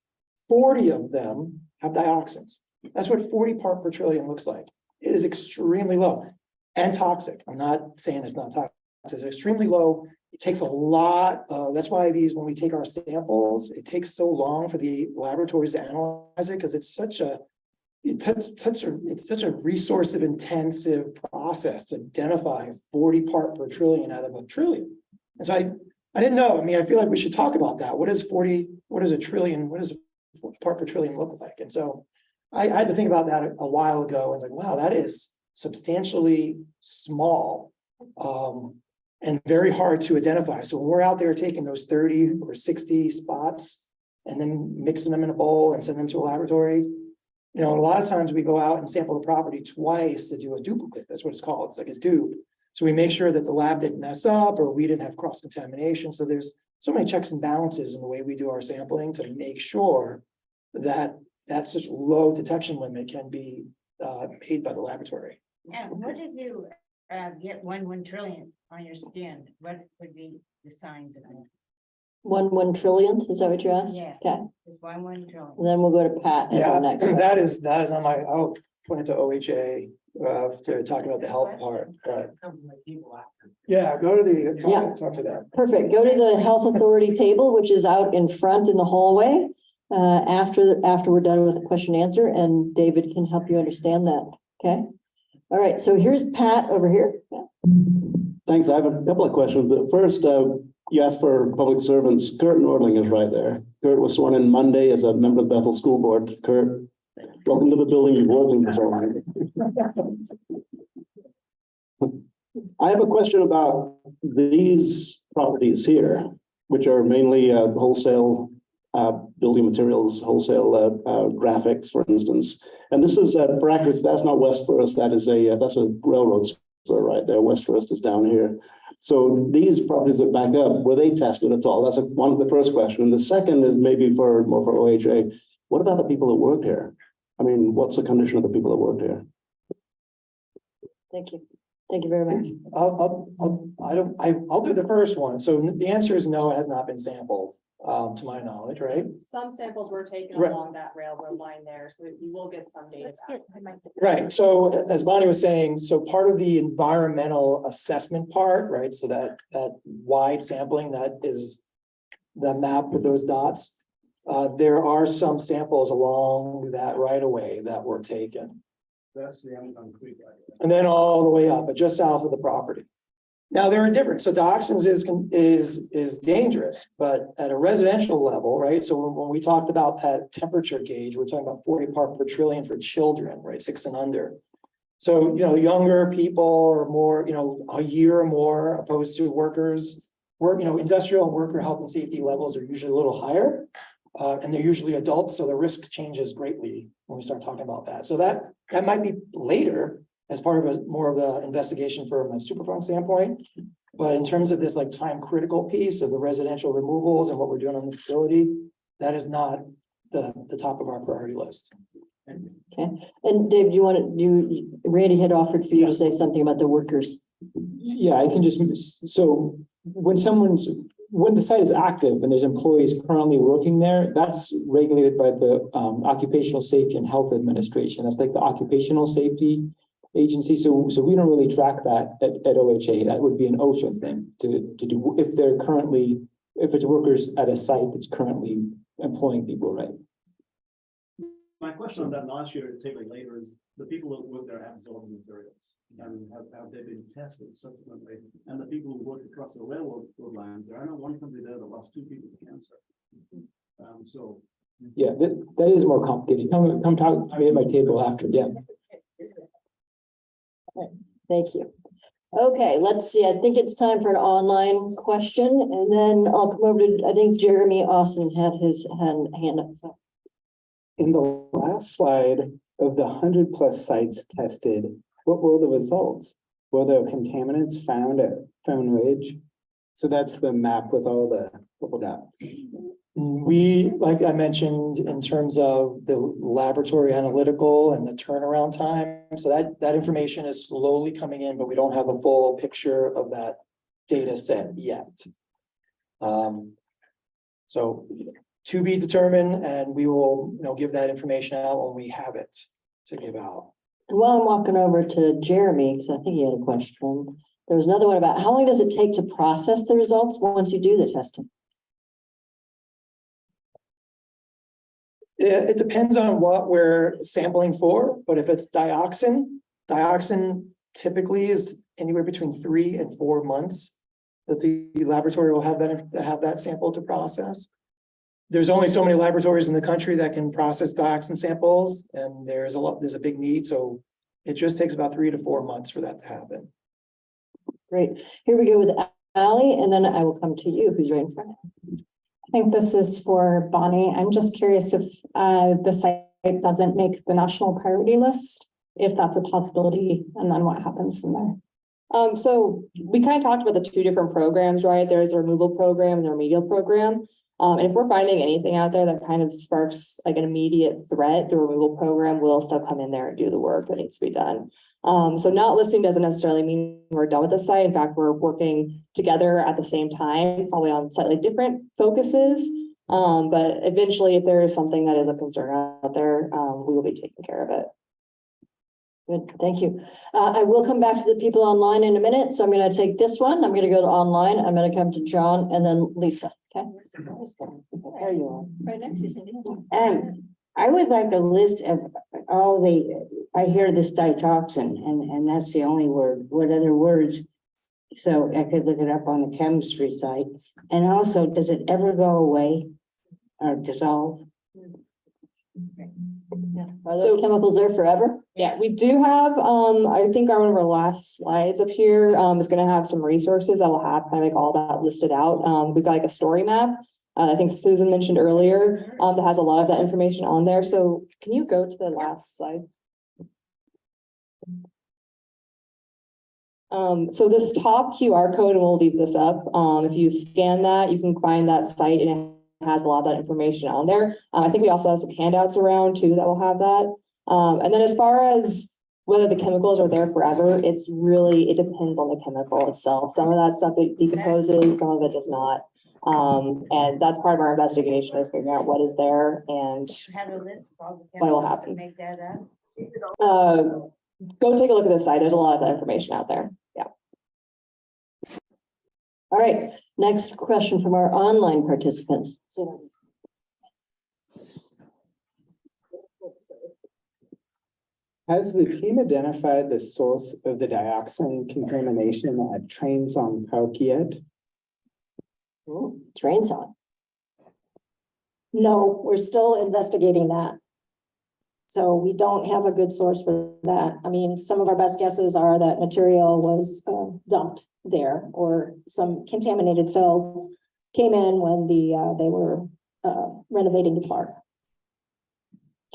40 of them have dioxins. That's what 40 part per trillion looks like. It is extremely low and toxic. I'm not saying it's not toxic. It's extremely low. It takes a lot of, that's why these, when we take our samples, it takes so long for the laboratories to analyze it, because it's such a resource intensive process to identify 40 part per trillion out of 1 trillion. And so I didn't know. I mean, I feel like we should talk about that. What is 40? What is a trillion? What does 40 part per trillion look like? And so I had to think about that a while ago. I was like, wow, that is substantially small and very hard to identify. So when we're out there taking those 30 or 60 spots and then mixing them in a bowl and send them to a laboratory, you know, a lot of times we go out and sample the property twice to do a duplicate. That's what it's called. It's like a dupe. So we make sure that the lab didn't mess up or we didn't have cross contamination. So there's so many checks and balances in the way we do our sampling to make sure that that such low detection limit can be made by the laboratory. And what if you get 1 trillion on your skin? What would be the signs of it? 1 trillionth, is that what you asked? Yeah. Okay, Just 1 trillion. and then we'll go to Pat as Yeah, our next. one. that is on my, I'll point it to OHA to talk about the health part, but yeah, go to the, Yeah. talk to them. Perfect. Go to the Health Authority table, which is out in front in the hallway. After we're done with the question and answer, and David can help you understand that. Okay. All right. So here's Pat over here. Yeah. Thanks. I have a couple of questions, but first, you asked for public servants. Kurt Nordling is right there. Kurt was sworn in Monday as a member of the Bethel School Board. Kurt, welcome to the building you've worked in for so long. I have a question about these properties here, which are mainly wholesale building materials, wholesale graphics, for instance. And this is for accuracy, that's not West First. That's a railroad spur right there. West First is down here. So these properties that back up, were they tested at all? That's one of the first question. And the second is maybe more for OHA. What about the people that work here? I mean, what's the condition of the people that work here? Thank you. Thank you very much. I'll do the first one. So the answer is no, it has not been sampled, to my knowledge, right? Some samples were taken Right. along that railroad line there, so you will get some data back. Right. So as Bonnie was saying, so part of the environmental assessment part, right? So that wide sampling, that is the map with those dots. There are some samples along that right of way that were taken. That's the Amazon Creek. And then all the way up, but just south of the property. Now there are different, so dioxins is dangerous, but at a residential level, right? So when we talked about that temperature gauge, we're talking about 40 part per trillion for children, right? 6 and under. So, you know, younger people or more, you know, a year or more opposed to workers, industrial and worker health and safety levels are usually a little higher. And they're usually adults, so the risk changes greatly when we start talking about that. So that might be later as part of more of the investigation from a Superfund standpoint. But in terms of this like time critical piece of the residential removals and what we're doing on the facility, that is not the top of our priority list. Okay. And Dave, Randy had offered for you to say something about the workers. Yeah, I can so when the site is active and there's employees currently working there, that's regulated by the Occupational Safety and Health Administration. That's like the occupational safety agency. So we don't really track that at OHA. That would be an OSHA thing to do if it's workers at a site that's currently employing people, right? My question on that last year, particularly later, is the people that work there have absorbed materials and have they been tested subsequently? And the people who work across the railroad lines, there are no one company there that lost 2 people to cancer. Yeah, that is more complicated. Come talk to me at my table after. Yeah. Thank you. Okay, let's see. I think it's time for an online question, and then I'll come over to, I think Jeremy Austin had his hand up. So. In the last slide of the 100+ sites tested, what were the results? Were there contaminants found at Found Ridge? So that's the map with all the purple dots. We, like I mentioned, in terms of the laboratory analytical and the turnaround time, so that information is slowly coming in, but we don't have a full picture of that data set yet. So to be determined, and we will, give that information out when we have it to give out. While I'm walking over to Jeremy, because I think he had a question, there was another one about how long does it take to process the results once you do the testing? It depends on what we're sampling for, but if it's dioxin typically is anywhere between 3 and 4 months that the laboratory will have that sample to process. There's only so many laboratories in the country that can process dioxin samples, and there's a big need, so it just takes about 3 to 4 months for that to happen. Great. Here we go with Ally, and then I will come to you, who's right in front. I think this is for Bonnie. I'm just curious if the site doesn't make the national priority list, if that's a possibility, and then what happens from there. So we kind of talked about the two different programs, right? There's a removal program and the remedial program. And if we're finding anything out there that kind of sparks like an immediate threat, the removal program will still come in there and do the work that needs to be done. So not listing doesn't necessarily mean we're done with the site. In fact, we're working together at the same time, probably on slightly different focuses. But eventually, if there is something that is a concern out there, we will be taking care of it. Good, thank you. I will come back to the people online in a minute, so I'm going to take this one. I'm going to go to online. I'm going to come to John and then Lisa. Okay. There you are. Right next to you, Cindy. I would like a list of all I hear this ditoxin, and that's the only word. What other words? So I could look it up on the chemistry site. And also, does it ever go away or dissolve? Are those chemicals there forever? Yeah, we do have, I think one of our last slides up here is going to have some resources that will have kind of like all that listed out. We've got like a story map. I think Susan mentioned earlier that has a lot of that information on there. So can you go to the last slide? So this top QR code, and we'll leave this up. If you scan that, you can find that site, and it has a lot of that information on there. I think we also have some handouts around too that will have that. And then as far as whether the chemicals are there forever, it depends on the chemical itself. Some of that stuff it decomposes, some of it does not. And that's part of our investigation, is figuring out what is there and what will happen. Go take a look at this site. There's a lot of that information out there. Yeah. All right, next question from our online participants. Has the team identified the source of the dioxin contamination at trains on Park yet? Trains on. No, we're still investigating that. So we don't have a good source for that. I mean, some of our best guesses are that material was dumped there, or some contaminated fill came in when they were renovating the park.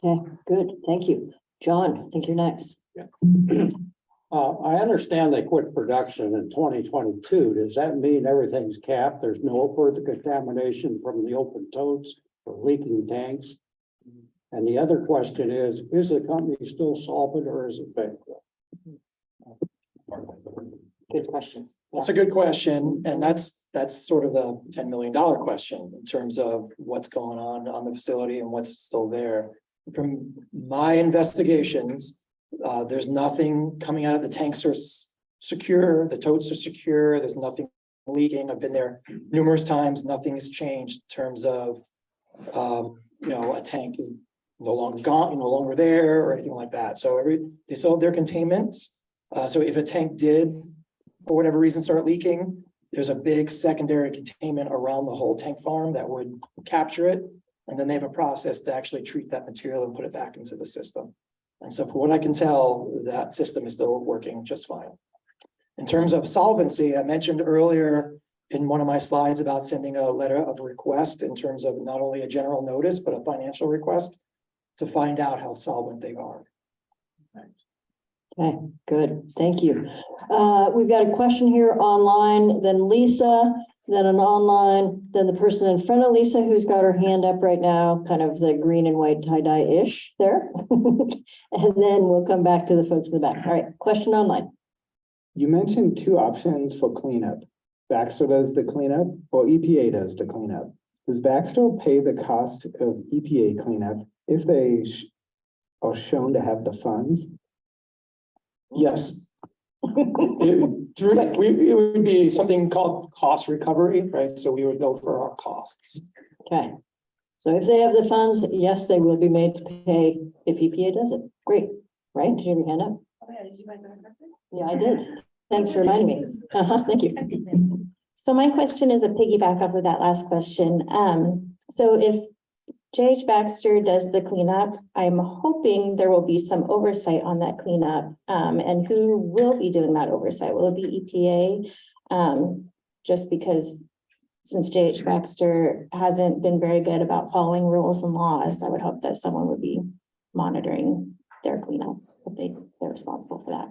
Okay, good, thank you. John, I think you're next. I understand they quit production in 2022. Does that mean everything's capped? There's no further contamination from the open totes or leaking tanks? And the other question is the company still solvent or is it bankrupt? Good questions. That's a good question, and that's sort of the $10 million question in terms of what's going on the facility and what's still there. From my investigations, there's nothing coming out of the tanks are secure, the totes are secure, there's nothing leaking. I've been there numerous times, nothing has changed in terms of a tank is no longer gone, no longer there or anything like that. So they still have their containments. So if a tank did, for whatever reason, start leaking, there's a big secondary containment around the whole tank farm that would capture it. And then they have a process to actually treat that material and put it back into the system. And so for what I can tell, that system is still working just fine. In terms of solvency, I mentioned earlier in one of my slides about sending a letter of request in terms of not only a general notice, but a financial request. to find out how solvent they are. Okay, good. Thank you. We've got a question here online, then Lisa, then an online, then the person in front of Lisa who's got her hand up right now, kind of the green and white tie-dye-ish there. And then we'll come back to the folks in the back. All right, question online. You mentioned two options for cleanup. Baxter does the cleanup or EPA does the cleanup. Does Baxter pay the cost of EPA cleanup if they are shown to have the funds? Yes. It would be something called cost recovery, right? So we would go for our costs. Okay. So if they have the funds, yes, they will be made to pay if EPA does it. Great. Right? Did you have your hand up? Oh, yeah, did you write that correctly? Yeah, I did. Thanks for reminding me. Thank you. So my question is a piggyback off of that last question. So if JH Baxter does the cleanup, I'm hoping there will be some oversight on that cleanup. And who will be doing that oversight? Will it be EPA? Just because since JH Baxter hasn't been very good about following rules and laws, I would hope that someone would be monitoring their cleanup if they're responsible for that.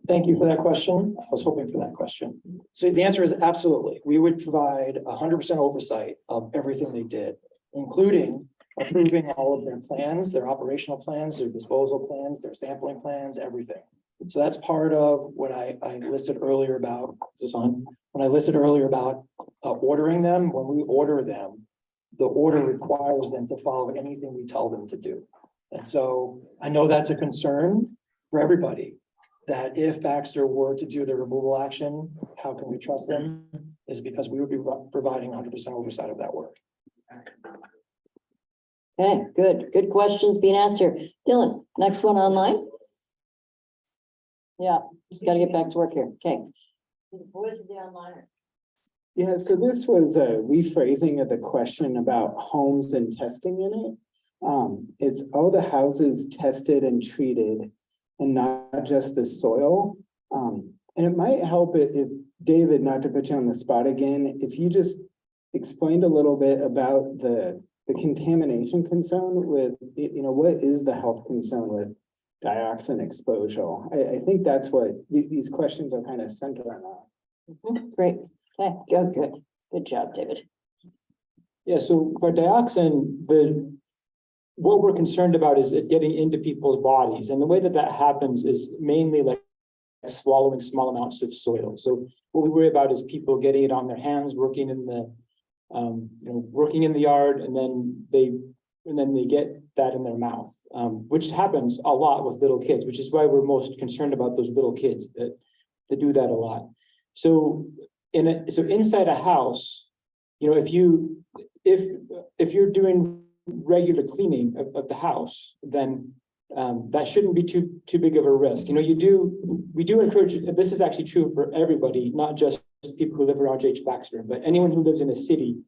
Thank you for that question. I was hoping for that question. So the answer is absolutely. We would provide 100% oversight of everything they did, including approving all of their plans, their operational plans, their disposal plans, their sampling plans, everything. So that's part of what I listed earlier about, is this on? When I listed earlier about ordering them, when we order them, the order requires them to follow anything we tell them to do. And so I know that's a concern for everybody, that if Baxter were to do the removal action, how can we trust them? Is because we would be providing 100% oversight of that work. Okay, good. Good questions being asked here. Dylan, next one online. Yeah, got to get back to work here. Okay. The voice of the onliner. Yeah, so this was a rephrasing of the question about homes and testing in it. It's all the houses tested and treated and not just the soil. And it might help if David, not to put you on the spot again, if you just explained a little bit about the contamination concern with, what is the health concern with dioxin exposure? I think that's what these questions are kind of centered on. Great. Okay, good job, David. Yeah, so for dioxin, what we're concerned about is it getting into people's bodies. And the way that happens is mainly like swallowing small amounts of soil. So what we worry about is people getting it on their hands, working in the working in the yard, and then they get that in their mouth, which happens a lot with little kids, which is why we're most concerned about those little kids that do that a lot. So inside a house, if you're doing regular cleaning of the house, then that shouldn't be too big of a risk. We do encourage, this is actually true for everybody, not just people who live around JH Baxter, but anyone who lives in a city.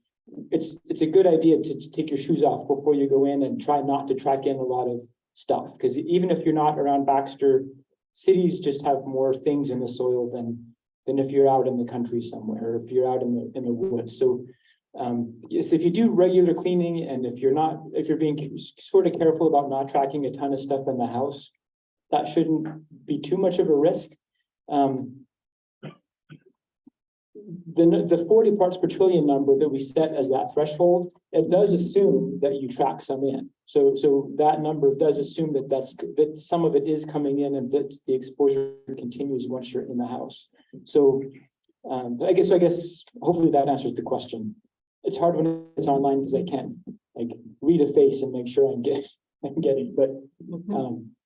It's a good idea to take your shoes off before you go in and try not to track in a lot of stuff, because even if you're not around Baxter, cities just have more things in the soil than if you're out in the country somewhere, or if you're out in the woods. So yes, if you do regular cleaning, and if you're being sort of careful about not tracking a ton of stuff in the house, that shouldn't be too much of a risk. The 40 parts per trillion number that we set as that threshold, it does assume that you track some in. So that number does assume that some of it is coming in, and that the exposure continues once you're in the house. So I guess hopefully that answers the question. It's hard when it's online because I can't read a face and make sure I'm getting, but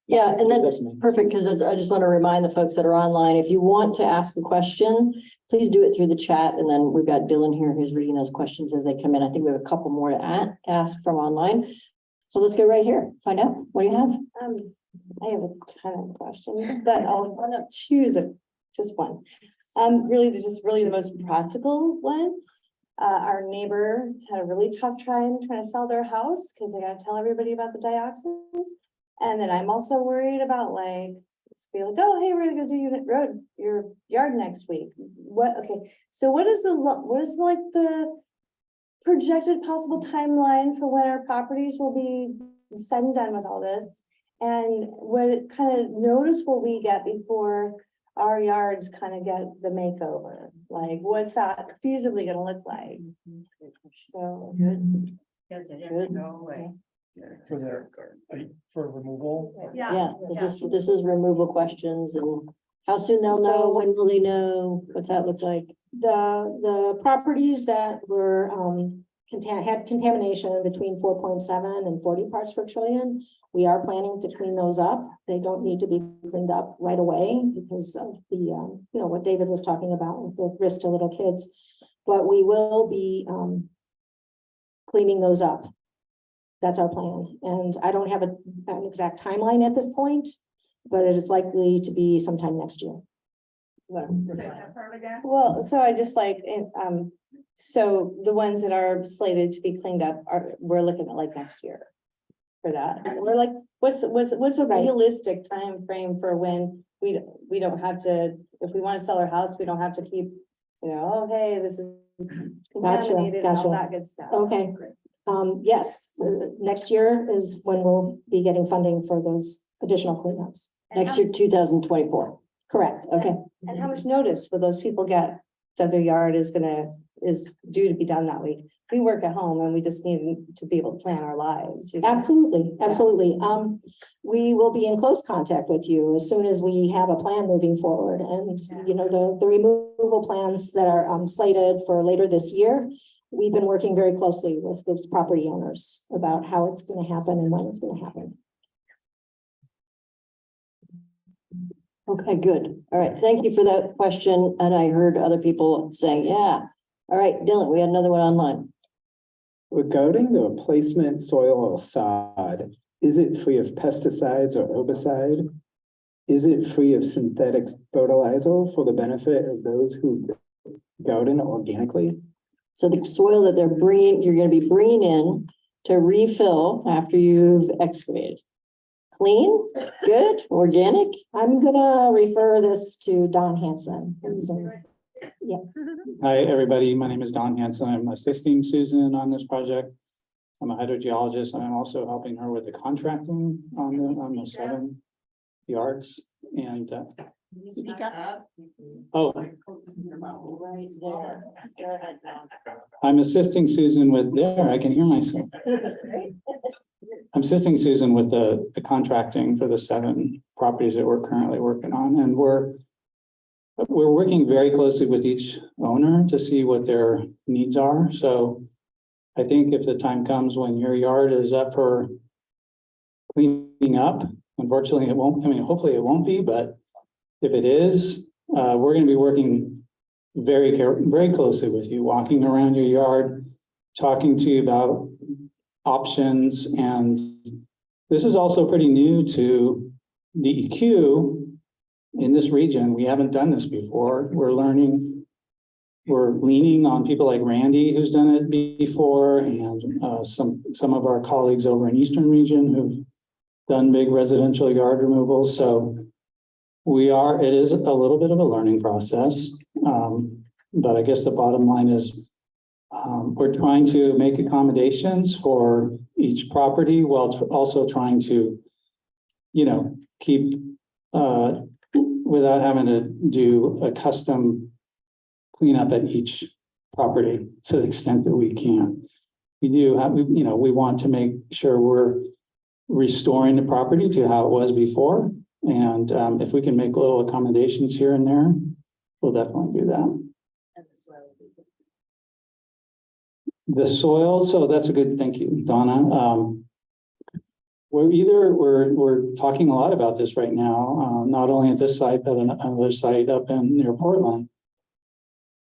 yeah, and that's perfect, because I just want to remind the folks that are online, if you want to ask a question, please do it through the chat. And then we've got Dylan here who's reading those questions as they come in. I think we have a couple more to ask from online. So let's go right here. Find out. What do you have? I have a ton of questions, but I'll want to choose just one. Really the most practical one. Our neighbor had a really tough time trying to sell their house because they got to tell everybody about the dioxins. And then I'm also worried about be like, oh, hey, we're gonna go do your yard next week. So what is the projected possible timeline for when our properties will be said and done with all this? And what kind of notice will we get before our yards kind of get the makeover? Like, what's that feasibly gonna look like? So. Good. For their, for removal. Yeah, this is removal questions and how soon they'll know, So- when will they know, what's that look like? The properties that were, had contamination between 4.7 and 40 parts per trillion, we are planning to clean those up. They don't need to be cleaned up right away because of the, what David was talking about with the risk to little kids. But we will be, cleaning those up. That's our plan. And I don't have an exact timeline at this point, but it is likely to be sometime next year. Well, so I just like, so the ones that are slated to be cleaned up we're looking at like next year. For that, we're like, what's a Right. realistic time frame for when we don't have to, if we want to sell our house, we don't have to keep, oh, hey, this is contaminated and all gotcha. that good stuff. Okay. Yes, next year is when we'll be getting funding for those additional cleanups. Next year, 2024. Correct. Okay. And how much notice will those people get that their yard is due to be done that week? We work at home and we just need to be able to plan our lives. Absolutely, absolutely. We will be in close contact with you as soon as we have a plan moving forward. And, the removal plans that are slated for later this year, we've been working very closely with those property owners about how it's going to happen and when it's going to happen. Okay, good. All right. Thank you for that question. And I heard other people saying, yeah. All right, Dylan, we had another one online. Regarding the replacement soil or sod, is it free of pesticides or herbicide? Is it free of synthetic fertilizer for the benefit of those who garden organically? So the soil that you're going to be bringing in to refill after you've excavated. Clean, good, organic. I'm gonna refer this to Don Hanson. Hi, everybody. My name is Don Hanson. I'm assisting Susan on this project. I'm a hydrogeologist, and I'm also helping her with the contracting on the 7 yards. And Speak up. oh, Right there. Go ahead, Don. I'm assisting Susan with there. I can hear myself. I'm assisting Susan with the contracting for the 7 properties that we're currently working on, and we're working very closely with each owner to see what their needs are. So I think if the time comes when your yard is up for cleaning up, unfortunately it won't, hopefully it won't be, but if it is, we're going to be working very closely with you, walking around your yard, talking to you about options. And this is also pretty new to DEQ in this region. We haven't done this before. We're learning, we're leaning on people like Randy, who's done it before, and some of our colleagues over in Eastern region who've done big residential yard removals. So it is a little bit of a learning process. But I guess the bottom line is we're trying to make accommodations for each property while also trying to, keep without having to do a custom cleanup at each property to the extent that we can. We want to make sure we're restoring the property to how it was before. And if we can make little accommodations here and there, we'll definitely do that. The soil, so that's a good, thank you, Donna. We're talking a lot about this right now, not only at this site, but another site up near Portland.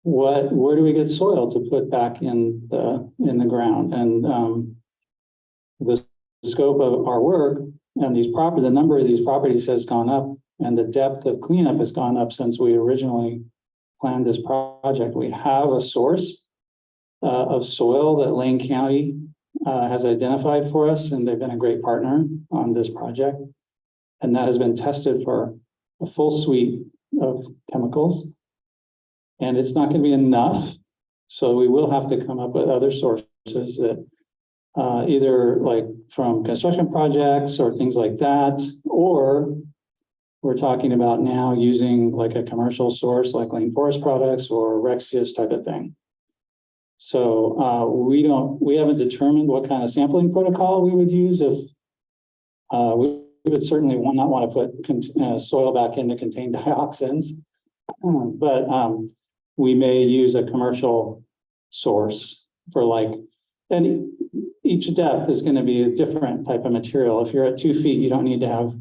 Where do we get soil to put back in the ground? And the scope of our work and the number of these properties has gone up, and the depth of cleanup has gone up since we originally planned this project. We have a source of soil that Lane County has identified for us, and they've been a great partner on this project. And that has been tested for a full suite of chemicals. And it's not going to be enough. So we will have to come up with other sources that either like from construction projects or things like that, or we're talking about now using like a commercial source like Lane Forest Products or Rexius type of thing. So we haven't determined what kind of sampling protocol we would use if we would certainly not want to put soil back in that contain dioxins, but we may use a commercial source for like, and each depth is going to be a different type of material. If you're at 2 feet, you don't need to have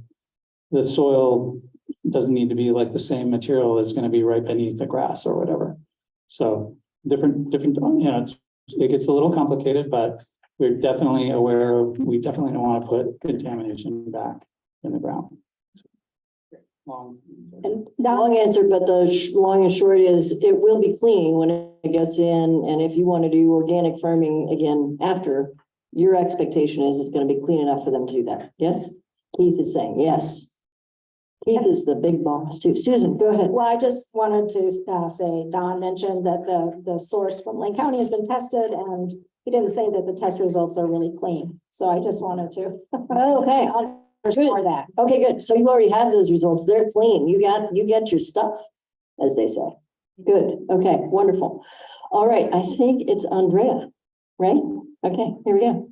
the soil doesn't need to be like the same material that's going to be right beneath the grass or whatever. So different, it gets a little complicated, but we're definitely aware of, we definitely don't want to put contamination back in the ground. And long answer, but the long and short is it will be clean when it gets in. And if you want to do organic farming again after, your expectation is it's going to be clean enough for them to do that. Yes? Keith is saying yes. Keith is the big boss too. Susan, go ahead. Well, I just wanted to say, Don mentioned that the source from Lane County has been tested, and he didn't say that the test results are really clean. So I just wanted to Okay. underscore that. Okay, good. So you already have those results. They're clean. You get your stuff, as they say. Good. Okay, wonderful. All right. I think it's Andrea, right? Okay, here we go.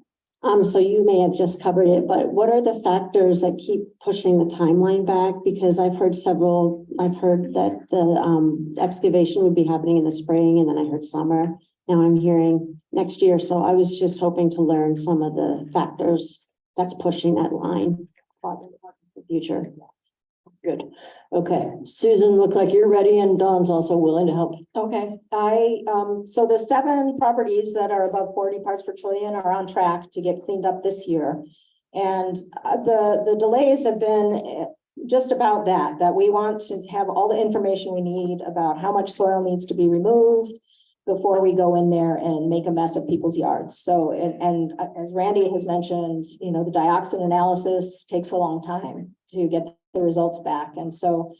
So you may have just covered it, but what are the factors that keep pushing the timeline back? Because I've heard that the excavation would be happening in the spring, and then I heard summer. Now I'm hearing next year. So I was just hoping to learn some of the factors that's pushing that line for the future. Good. Okay. Susan, look like you're ready, and Dawn's also willing to help. Okay, so the 7 properties that are above 40 parts per trillion are on track to get cleaned up this year. And the delays have been just about that we want to have all the information we need about how much soil needs to be removed before we go in there and make a mess of people's yards. So, and as Randy has mentioned, the dioxin analysis takes a long time to get the results back. And so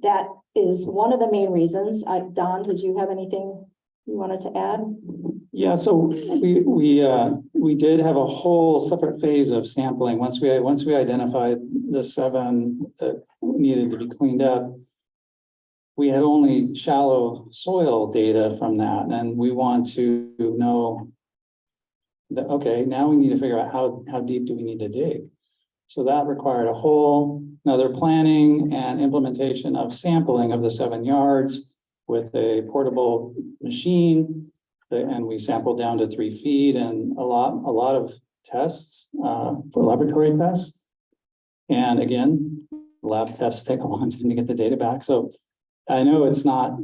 that is one of the main reasons. Don, did you have anything you wanted to add? Yeah, so we did have a whole separate phase of sampling. Once we identified the 7 that needed to be cleaned up, we had only shallow soil data from that, and we want to know that, okay, now we need to figure out how deep do we need to dig. So that required a whole another planning and implementation of sampling of the 7 yards with a portable machine. And we sampled down to 3 feet and a lot of tests for laboratory tests. And again, lab tests take a long time to get the data back. So I know it's not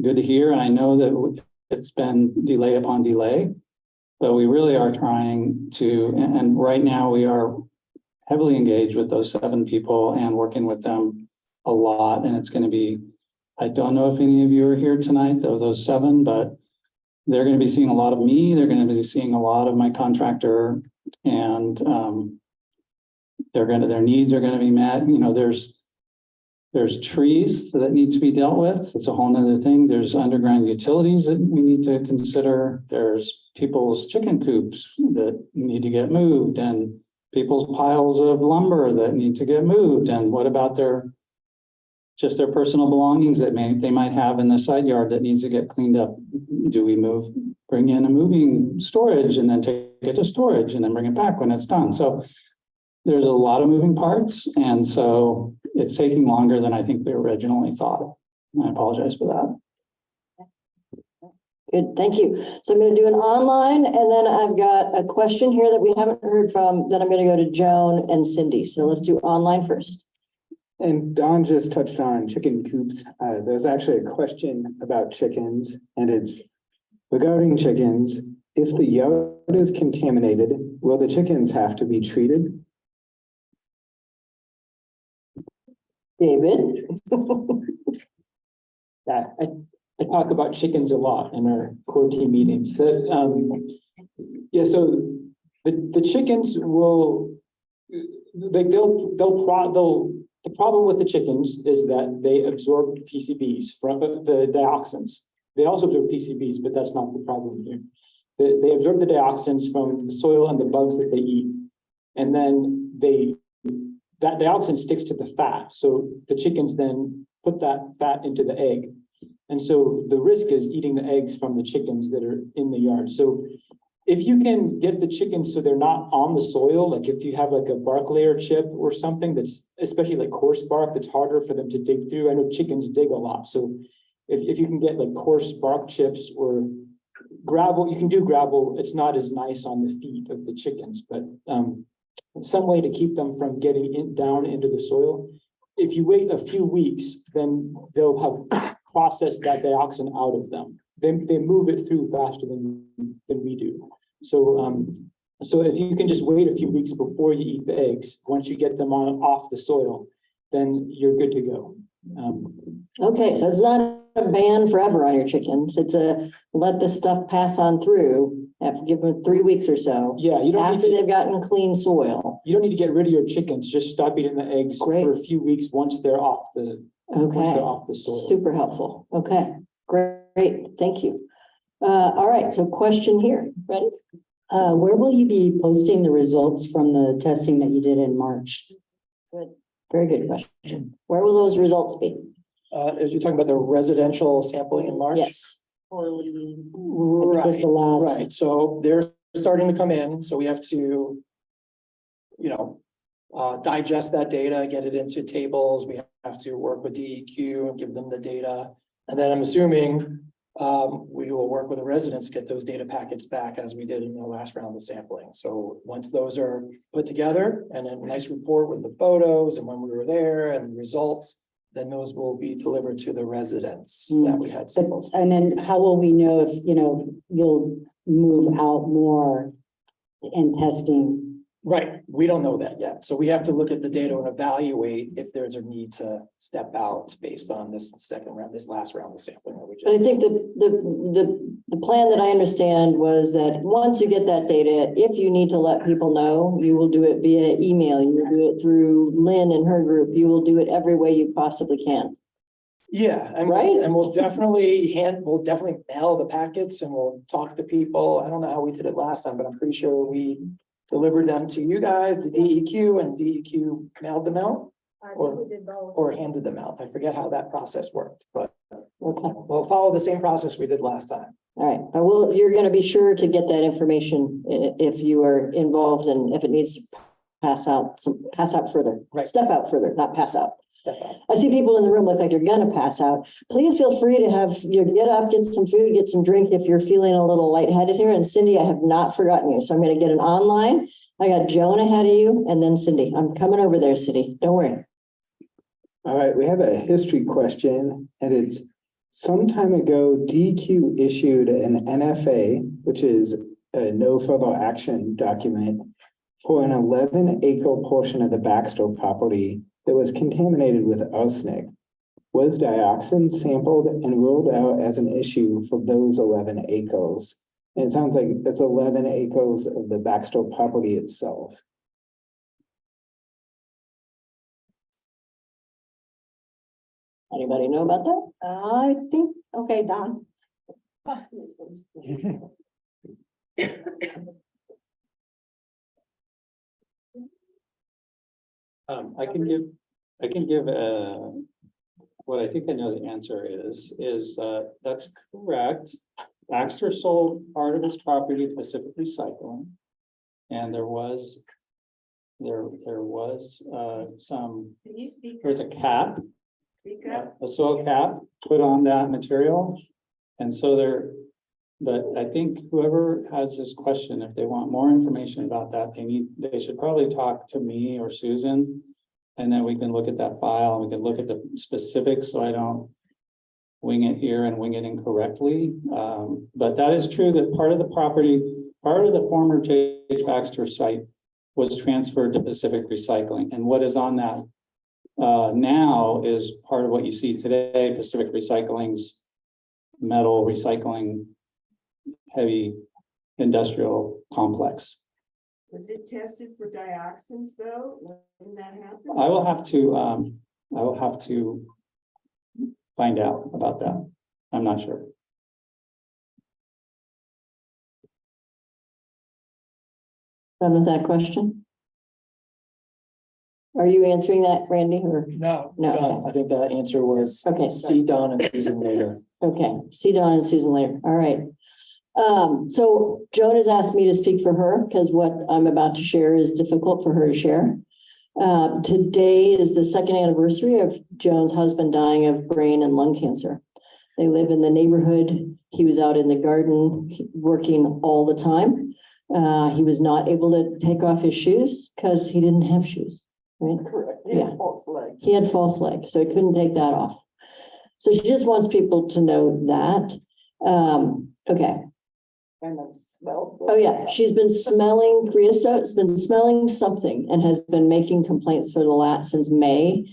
good to hear, and I know that it's been delay upon delay, but we really are trying to, and right now we are heavily engaged with those 7 people and working with them a lot. And it's going to be, I don't know if any of you are here tonight, those 7, but they're going to be seeing a lot of me. They're going to be seeing a lot of my contractor, and their needs are going to be met. There's trees that need to be dealt with. It's a whole nother thing. There's underground utilities that we need to consider. There's people's chicken coops that need to get moved, and people's piles of lumber that need to get moved. And what about their personal belongings that they might have in the side yard that needs to get cleaned up? Do we bring in a moving storage and then take it to storage and then bring it back when it's done? So there's a lot of moving parts. And so it's taking longer than I think we originally thought. And I apologize for that. Good, thank you. So I'm going to do an online, and then I've got a question here that we haven't heard from. Then I'm going to go to Joan and Cindy. So let's do online first. And Don just touched on chicken coops. There's actually a question about chickens, and it's regarding chickens. If the yard is contaminated, will the chickens have to be treated? David. I talk about chickens a lot in our core team meetings. So the chickens will, the problem with the chickens is that they absorb PCBs from the dioxins. They also absorb PCBs, but that's not the problem here. they absorb the dioxins from the soil and the bugs that they eat. And then that dioxin sticks to the fat. So the chickens then put that fat into the egg. And so the risk is eating the eggs from the chickens that are in the yard. So if you can get the chickens so they're not on the soil, like if you have like a bark layer chip or something that's especially like coarse bark that's harder for them to dig through. I know chickens dig a lot. So if you can get like coarse bark chips or gravel, you can do gravel. It's not as nice on the feet of the chickens, but some way to keep them from getting down into the soil. If you wait a few weeks, then they'll have processed that dioxin out of them. They move it through faster than we do. So so if you can just wait a few weeks before you eat the eggs, once you get them off the soil, then you're good to go. Okay, so it's not a ban forever on your chickens. It's a let this stuff pass on through. Have to give them 3 weeks or so. Yeah, you don't after they've gotten clean soil. You don't need to get rid of your chickens. Just stop eating the eggs for a few weeks once they're off the soil. Super helpful. Okay, great. Thank you. All right, so question here. Ready? Where will you be posting the results from the testing that you did in March? Good. Very good question. Where will those results be? As you're talking about the residential sampling in March? Yes. Right, the last. right. So they're starting to come in, so we have to, digest that data, get it into tables. We have to work with DEQ and give them the data. And then I'm assuming we will work with the residents to get those data packets back as we did in the last round of sampling. So once those are put together and a nice report with the photos and when we were there and the results, then those will be delivered to the residents that we had sampled. And then how will we know if, you'll move out more in testing? Right, we don't know that yet. So we have to look at the data and evaluate if there's a need to step out based on this last round of sampling that we just. But I think the plan that I understand was that once you get that data, if you need to let people know, you will do it via email, you will do it through Lynn and her group, you will do it every way you possibly can. Yeah, and right. And we'll definitely mail the packets and we'll talk to people. I don't know how we did it last time, but I'm pretty sure we delivered them to you guys, the DEQ, and DEQ mailed them out. Or handed them out. I forget how that process worked, but we'll follow the same process we did last time. All right, but you're going to be sure to get that information if you are involved and if it needs to pass out further. Right. Step out further, not pass out. Step out. I see people in the room look like they're going to pass out. Please feel free to get up, get some food, get some drink if you're feeling a little lightheaded here. And Cindy, I have not forgotten you. So I'm going to get an online. I got Joan ahead of you and then Cindy. I'm coming over there, Cindy. Don't worry. All right, we have a history question, and it's some time ago, DEQ issued an NFA, which is a no further action document, for an 11-acre portion of the Baxter property that was contaminated with arsenic. Was dioxin sampled and ruled out as an issue for those 11 acres? And it sounds like it's 11 acres of the Baxter property itself. Anybody know about that? I think, okay, Don. I can give what I think I know the answer is that's correct. Baxter sold part of his property to Pacific Recycling. And there was there's a cap, a soil cap put on that material. And so but I think whoever has this question, if they want more information about that, they should probably talk to me or Susan. And then we can look at that file and we can look at the specifics so I don't wing it here and wing it incorrectly. But that is true that part of the former J.H. Baxter site was transferred to Pacific Recycling. And what is on that now is part of what you see today, Pacific Recycling's metal recycling heavy industrial complex. Was it tested for dioxins though? When that happened? I will have to find out about that. I'm not sure. Done with that question? Are you answering that, Randy, or? No, No, done. I think that answer was Okay. see Don and Susan later. Okay, see Dawn and Susan later. All right. So Joan has asked me to speak for her because what I'm about to share is difficult for her to share. Today is the second anniversary of Joan's husband dying of brain and lung cancer. They live in the neighborhood. He was out in the garden working all the time. He was not able to take off his shoes because he didn't have shoes, right? Correct. Yeah. False leg. He had false leg, so he couldn't take that off. So she just wants people to know that. Okay. And the smell. Oh, yeah. She's been smelling creosote, has been smelling something and has been making complaints for the last since May.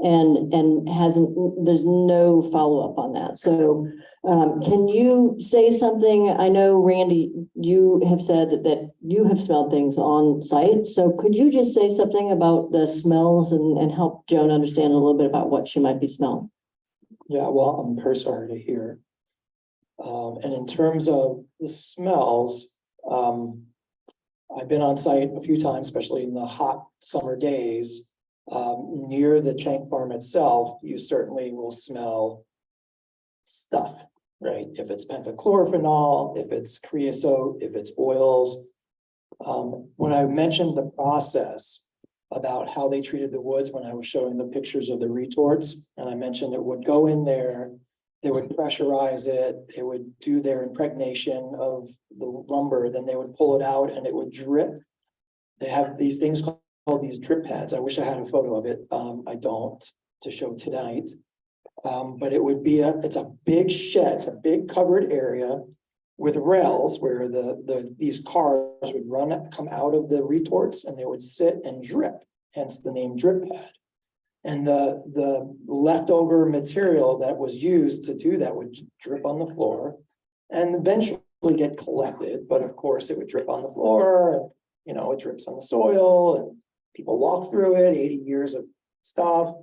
And hasn't, there's no follow-up on that. So can you say something? I know, Randy, you have said that you have smelled things on site. So could you just say something about the smells and help Joan understand a little bit about what she might be smelling? Yeah, well, I'm very sorry to hear. And in terms of the smells, I've been on site a few times, especially in the hot summer days. Near the tank farm itself, you certainly will smell stuff, right? If it's pentachlorophenol, if it's creosote, if it's oils. When I mentioned the process about how they treated the woods, when I was showing the pictures of the retorts, and I mentioned it would go in there, they would pressurize it, they would do their impregnation of the lumber, then they would pull it out and it would drip. They have these things called these drip pads. I wish I had a photo of it. I don't to show tonight. But it would be it's a big shed, it's a big covered area with rails where these cars would come out of the retorts and they would sit and drip, hence the name drip pad. And the leftover material that was used to do that would drip on the floor and eventually get collected. But of course it would drip on the floor, and, you know, it drips on the soil and people walk through it, 80 years of stuff.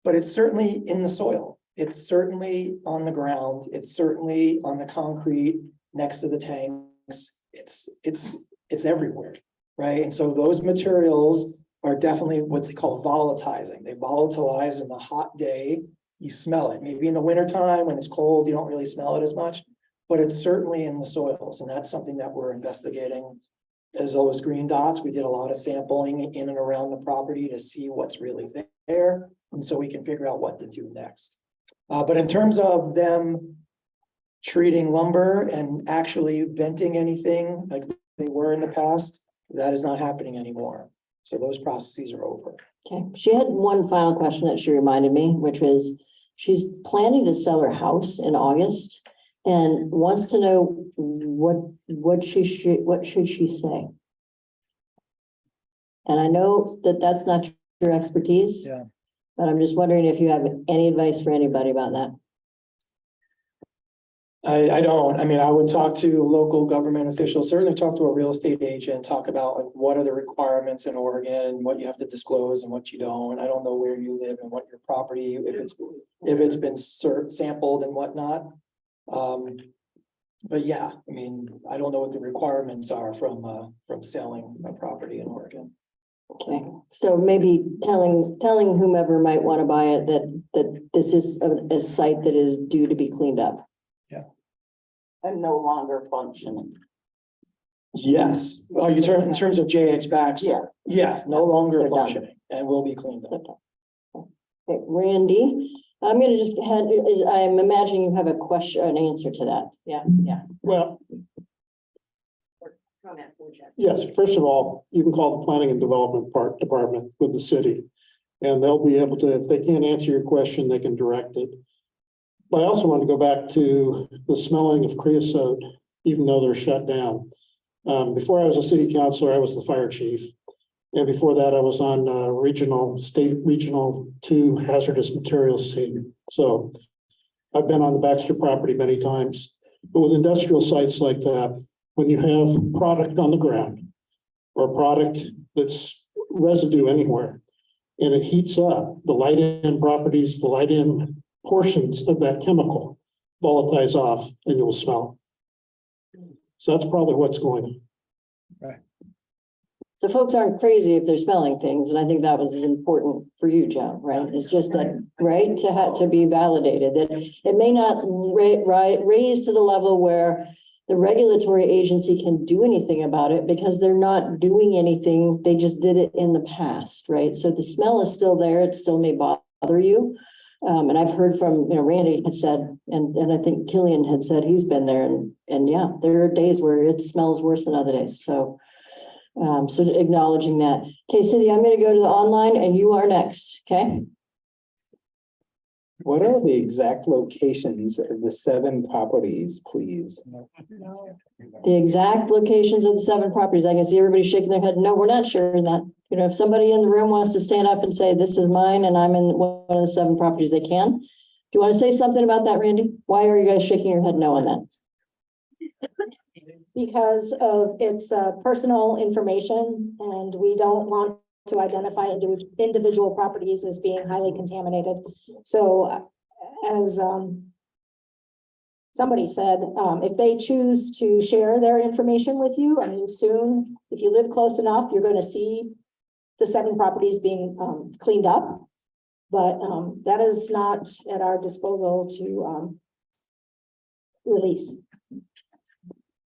But it's certainly in the soil. It's certainly on the ground. It's certainly on the concrete next to the tanks. It's everywhere, right? And so those materials are definitely what they call volatilizing. They volatilize in the hot day. You smell it. Maybe in the wintertime when it's cold, you don't really smell it as much, but it's certainly in the soils. And that's something that we're investigating as those green dots. We did a lot of sampling in and around the property to see what's really there. And so we can figure out what to do next. But in terms of them treating lumber and actually venting anything like they were in the past, that is not happening anymore. So those processes are over. Okay. She had one final question that she reminded me, which was she's planning to sell her house in August and wants to know what should she say? And I know that that's not your expertise. Yeah. But I'm just wondering if you have any advice for anybody about that. I don't. I mean, I would talk to local government officials, certainly talk to a real estate agent, talk about like what are the requirements in Oregon, what you have to disclose and what you don't. I don't know where you live and what your property, if it's been sampled and whatnot. But yeah, I mean, I don't know what the requirements are from selling a property in Oregon. Okay, so maybe telling whomever might want to buy it that this is a site that is due to be cleaned up. Yeah. And no longer functioning. Yes. Well, in terms of JH Baxter. Yeah. Yes, no longer They're done. functioning and will be cleaned up. Okay, Randy, I'm gonna just I'm imagining you have an answer to that. Yeah. Well, yes, first of all, you can call the planning and development department with the city. And they'll be able to, if they can't answer your question, they can direct it. But I also want to go back to the smelling of creosote, even though they're shut down. Before I was a city councilor, I was the fire chief. And before that, I was on state regional 2 hazardous materials team. So I've been on the Baxter property many times. But with industrial sites like that, when you have product on the ground or product that's residue anywhere and it heats up, the light-in properties, the light-in portions of that chemical volatilize off and you'll smell. So that's probably what's going on. Right. So folks aren't crazy if they're smelling things, and I think that was important for you, Joe, right? It's just that, right, to have to be validated, that it may not raise to the level where the regulatory agency can do anything about it because they're not doing anything. They just did it in the past, right? So the smell is still there. It still may bother you. And I've heard from, Randy had said, and I think Killian had said he's been there, and yeah, there are days where it smells worse than other days. So acknowledging that. Okay, Cindy, I'm going to go to the online and you are next. Okay. What are the exact locations of the 7 properties, please? The exact locations of the 7 properties. I can see everybody shaking their head. No, we're not sharing that. If somebody in the room wants to stand up and say, this is mine and I'm in one of the 7 properties, they can. Do you want to say something about that, Randy? Why are you guys shaking your head no on that? Because of its personal information, and we don't want to identify individual properties as being highly contaminated. So as somebody said, if they choose to share their information with you, I mean, soon, if you live close enough, you're going to see the 7 properties being cleaned up. But that is not at our disposal to release.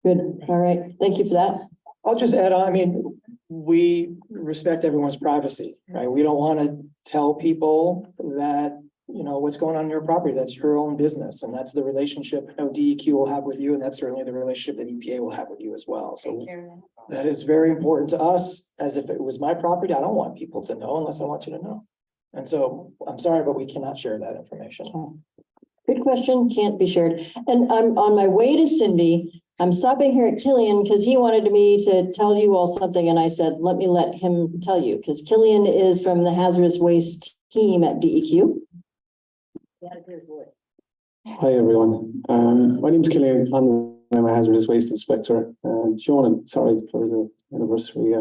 Good. All right. Thank you for that. I'll just add on, I mean, we respect everyone's privacy, right? We don't want to tell people that, what's going on in your property. That's your own business. And that's the relationship DEQ will have with you. And that's certainly the relationship that EPA will have with you as well. So that is very important to us. As if it was my property, I don't want people to know unless I want you to know. And so I'm sorry, but we cannot share that information. Good question. Can't be shared. And I'm on my way to Cindy. I'm stopping here at Killian because he wanted me to tell you all something. And I said, let him tell you, because Killian is from the hazardous waste team at DEQ. Hi, everyone. My name is Killian. I'm a hazardous waste inspector. Sean, I'm sorry for the anniversary.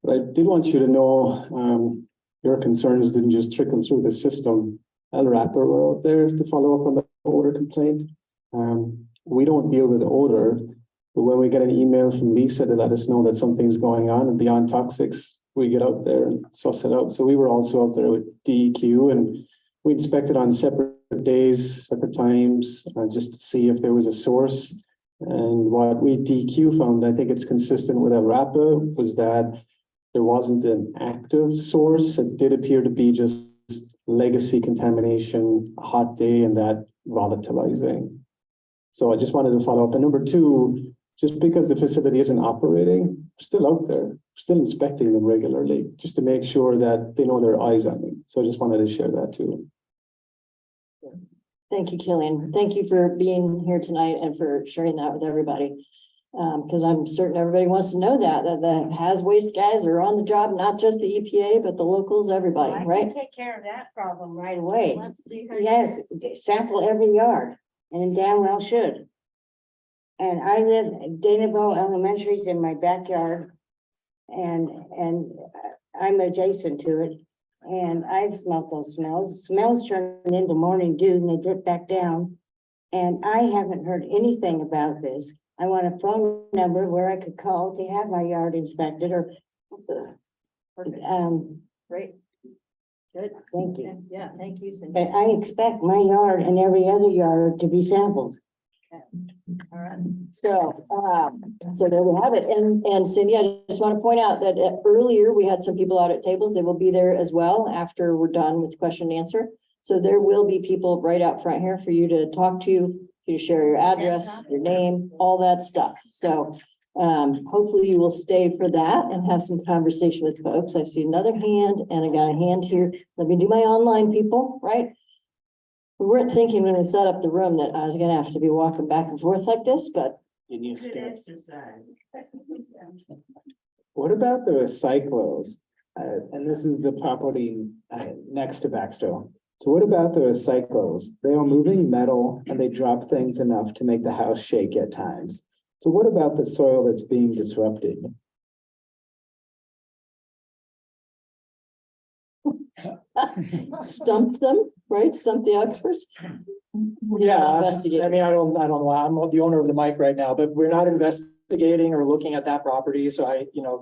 But I did want you to know your concerns didn't just trickle through the system. LRAPA were out there to follow up on the odor complaint. We don't deal with the odor, but when we get an email from Lisa to let us know that something's going on and beyond toxics, we get out there and suss it out. So we were also out there with DEQ, and we inspected on separate days, separate times, just to see if there was a source. And what we DEQ found, I think it's consistent with LRAPA, was that there wasn't an active source. It did appear to be just legacy contamination, a hot day, and that volatilizing. So I just wanted to follow up. And number 2, just because the facility isn't operating, we're still out there, we're still inspecting them regularly, just to make sure that they know their eyes on them. So I just wanted to share that too. Thank you, Killian. Thank you for being here tonight and for sharing that with everybody. Because I'm certain everybody wants to know that the haz waste guys are on the job, not just the EPA, but the locals, everybody, I right? can take care of that problem right away. Yes, sample every yard, and damn well should. And I live, Danaville Elementary's in my backyard, and I'm adjacent to it. And I've smelled those smells. Smells turn into morning dew and they drip back down. And I haven't heard anything about this. I want a phone number where I could call to have my yard inspected or. Great. Good. Thank you. Yeah, thank you, Cindy. But I expect my yard and every other yard to be sampled. All right. So there we have it. And Cindy, I just want to point out that earlier we had some people out at tables. They will be there as well after we're done with question and answer. So there will be people right out front here for you to talk to, you to share your address, your name, all that stuff. So hopefully you will stay for that and have some conversation with folks. I see another hand and I got a hand here. Let me do my online people, right? We weren't thinking when we set up the room that I was going to have to be walking back and forth like this, but What about the recyclos? And this is the property next to Baxter. So what about the recyclos? They are moving metal and they drop things enough to make the house shake at times. So what about the soil that's being disrupted? Stumped them, right? Stumped the experts. Yeah, I mean, I don't know. I'm the owner of the mic right now, but we're not investing investigating or looking at that property, so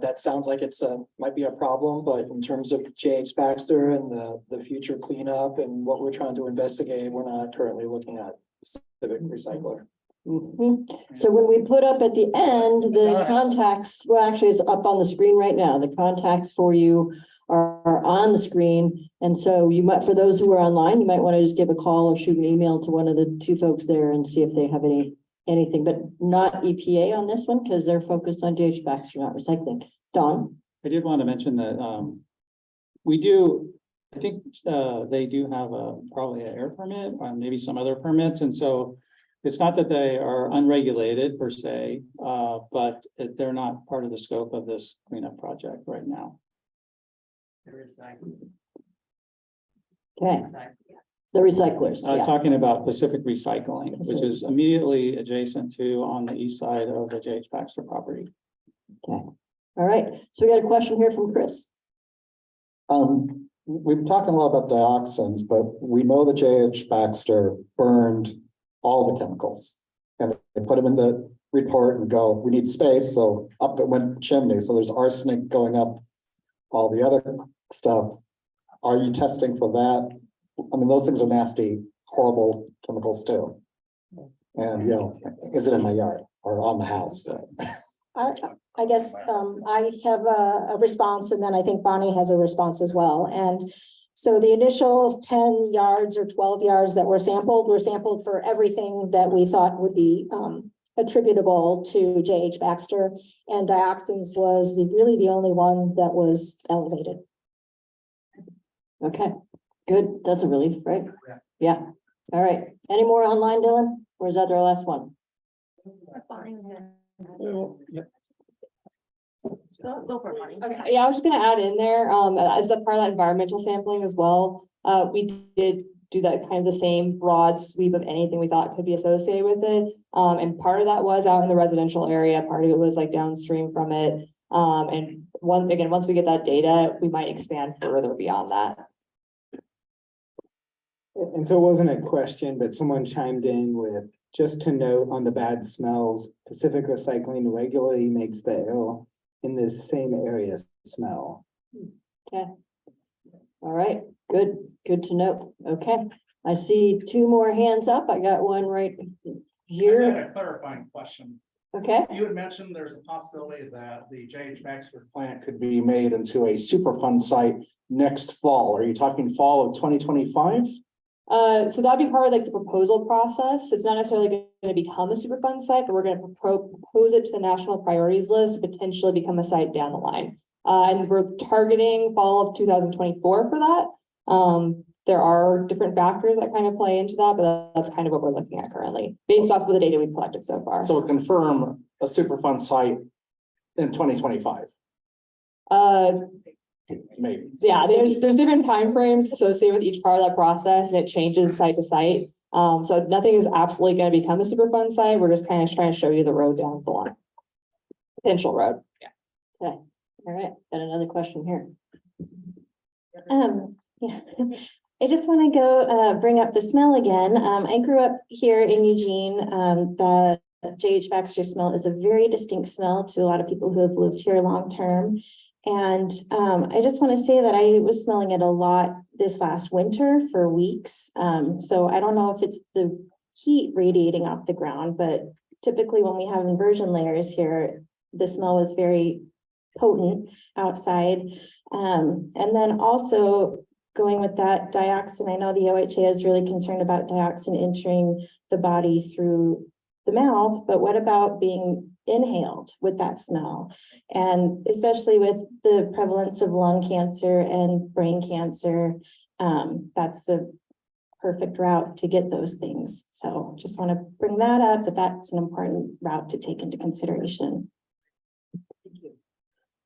that sounds like it's might be a problem, but in terms of JH Baxter and the future cleanup and what we're trying to investigate, we're not currently looking at specific recycler. So when we put up at the end, the Does. contacts, well, actually, it's up on the screen right now. The contacts for you are on the screen. And so you might, for those who are online, you might want to just give a call or shoot an email to one of the two folks there and see if they have anything, but not EPA on this one, because they're focused on JH Baxter, not recycling. Don? I did want to mention that, we do, I think, they do have probably an air permit, or maybe some other permits, and so it's not that they are unregulated per se, but they're not part of the scope of this cleanup project right now. Okay. The recyclers, yeah. Talking about Pacific Recycling, which is immediately adjacent to on the east side of the JH Baxter property. Okay. All right. So we got a question here from Chris. We've been talking a lot about dioxins, but we know that JH Baxter burned all the chemicals. And they put them in the report and go, we need space, so up it went the chimney. So there's arsenic going up all the other stuff. Are you testing for that? I mean, those things are nasty, horrible chemicals too. And, is it in my yard or on the house? I guess I have a response, and then I think Bonnie has a response as well. And so the initial 10 yards or 12 yards that were sampled for everything that we thought would be attributable to JH Baxter, and dioxins was really the only one that was elevated. Okay, good. That's a relief, right? Yeah. All right. Any more online, Dylan? Or is that our last one? Go for it, Bonnie. Okay, yeah, I was just gonna add in there, as a part of that environmental sampling as well, we did do that kind of the same broad sweep of anything we thought could be associated with it. And part of that was out in the residential area, part of it was like downstream from it. And once we get that data, we might expand further beyond that. And so it wasn't a question, but someone chimed in with, just to note on the bad smells, Pacific Recycling regularly makes the air in this same area smell. Okay. All right, good to know. Okay, I see two more hands up. I got one right here. A clarifying question. Okay. You had mentioned there's a possibility that the JH Baxter plant could be made into a Superfund site next fall. Are you talking fall of 2025? So that'd be part of like the proposal process. It's not necessarily going to become a Superfund site, but we're going to propose it to the national priorities list to potentially become a site down the line. And we're targeting fall of 2024 for that. There are different factors that kind of play into that, but that's kind of what we're looking at currently, based off of the data we've collected so far. So confirm a Superfund site in 2025. Maybe. Yeah, there's different timeframes associated with each part of that process, and it changes site to site. So nothing is absolutely going to become a Superfund site. We're just kind of trying to show you the road down the line. Potential road. Yeah. Okay. All right. Got another question here. Yeah. I just want to go bring up the smell again. I grew up here in Eugene. The JH Baxter smell is a very distinct smell to a lot of people who have lived here long term. And I just want to say that I was smelling it a lot this last winter for weeks. So I don't know if it's the heat radiating off the ground, but typically when we have inversion layers here, the smell was very potent outside. And then also going with that dioxin, I know the OHA is really concerned about dioxin entering the body through the mouth, but what about being inhaled with that smell? And especially with the prevalence of lung cancer and brain cancer, that's a perfect route to get those things. So just want to bring that up, that's an important route to take into consideration.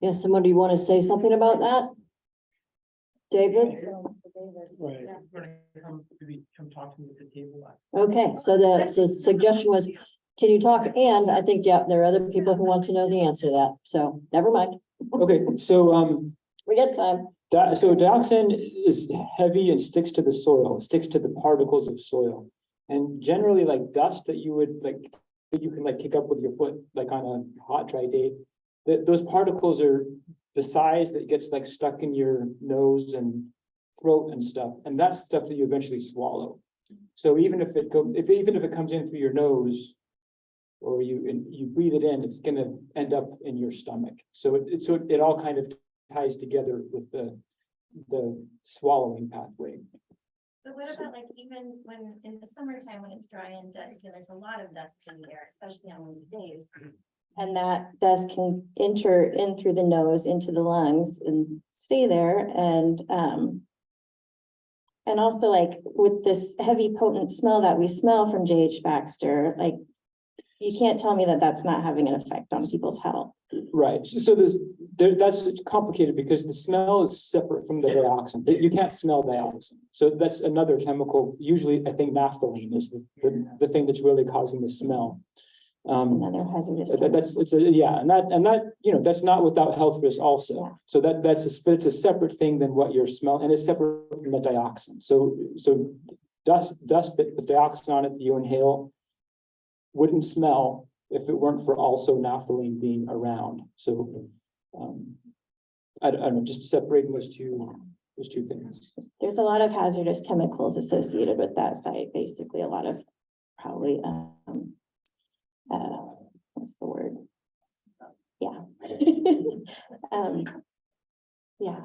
Yeah, someone, do you want to say something about that? David? Right. Come talk to me at the table. Okay, so the suggestion was, can you talk? And I think, yeah, there are other people who want to know the answer to that. So never mind. Okay, so we got time. So dioxin is heavy and sticks to the soil, sticks to the particles of soil. And generally like dust that you would like that you can like kick up with your foot, like on a hot, dry day. Those particles are the size that gets like stuck in your nose and throat and stuff, and that's stuff that you eventually swallow. So even if it comes in through your nose, or you breathe it in, it's gonna end up in your stomach. So it all kind of ties together with the swallowing pathway. But what about like even when in the summertime when it's dry and dusty, there's a lot of dust in the air, especially on windy days. And that dust can enter in through the nose into the lungs and stay there. And also like with this heavy potent smell that we smell from JH Baxter, like you can't tell me that that's not having an effect on people's health. Right, so that's complicated because the smell is separate from the dioxin. You can't smell dioxin. So that's another chemical. Usually I think naphthalene is the thing that's really causing the smell. Another hazardous. And that that's not without health risk also. Yeah. So it's a separate thing than what you're smelling, and it's separate from the dioxin. So dust that with dioxin on it that you inhale wouldn't smell if it weren't for also naphthalene being around. So I don't know, just separating those two things. There's a lot of hazardous chemicals associated with that site, basically a lot of probably what's the word? Yeah. Yeah.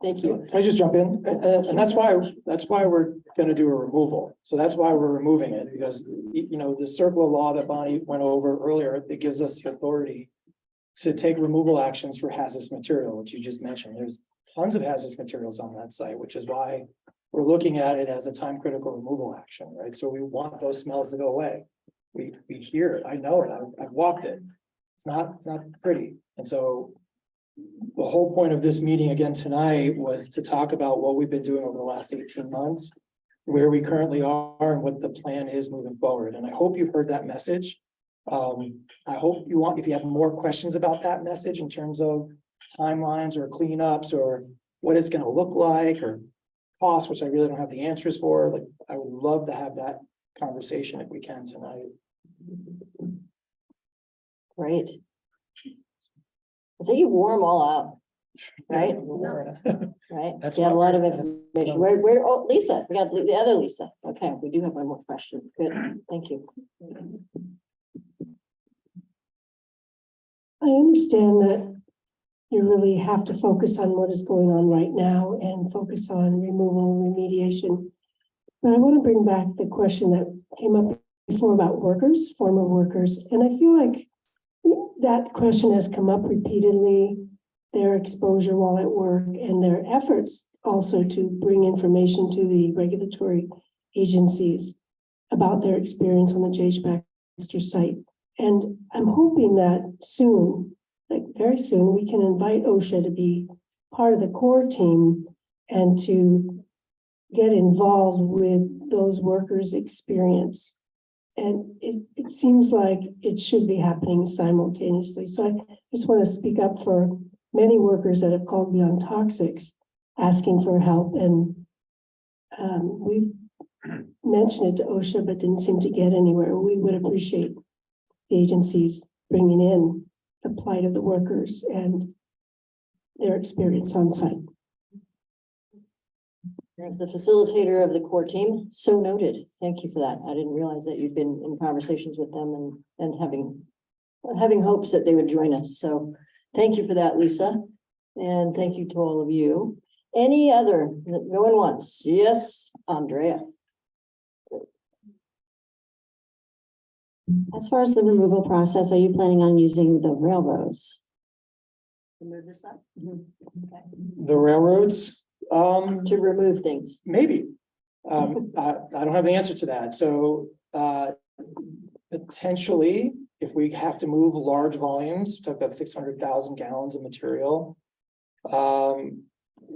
Thank you. Can I just jump in? And that's why we're gonna do a removal. So that's why we're removing it, because the circle of law that Bonnie went over earlier, that gives us the authority to take removal actions for hazardous material, which you just mentioned. There's tons of hazardous materials on that site, which is why we're looking at it as a time critical removal action, right? So we want those smells to go away. We hear it. I know it. I've walked it. It's not pretty. And so the whole point of this meeting again tonight was to talk about what we've been doing over the last 18 months, where we currently are and what the plan is moving forward. And I hope you've heard that message. I hope if you have more questions about that message in terms of timelines or cleanups or what it's going to look like or costs, which I really don't have the answers for, like I would love to have that conversation if we can tonight. Great. I think you wore them all out, right? Right, That's you had a why- lot of information. Where, oh, Lisa, we got the other Lisa. Okay, we do have one more question. Good, thank you. I understand that you really have to focus on what is going on right now and focus on removal, remediation. But I want to bring back the question that came up before about workers, former workers, and I feel like that question has come up repeatedly, their exposure while at work and their efforts also to bring information to the regulatory agencies about their experience on the JH Baxter site. And I'm hoping that soon, like very soon, we can invite OSHA to be part of the core team and to get involved with those workers' experience. And it seems like it should be happening simultaneously. So I just want to speak up for many workers that have called me on toxics, asking for help. And we've mentioned it to OSHA, but didn't seem to get anywhere. We would appreciate the agencies bringing in the plight of the workers and their experience on site. As the facilitator of the core team, so noted. Thank you for that. I didn't realize that you'd been in conversations with them and having hopes that they would join us. So thank you for that, Lisa. And thank you to all of you. Any other going once? Yes, Andrea. As far as the removal process, are you planning on using the railroads? To move this up? Okay. The railroads, To remove things. maybe. I don't have the answer to that. So potentially, if we have to move large volumes, talk about 600,000 gallons of material,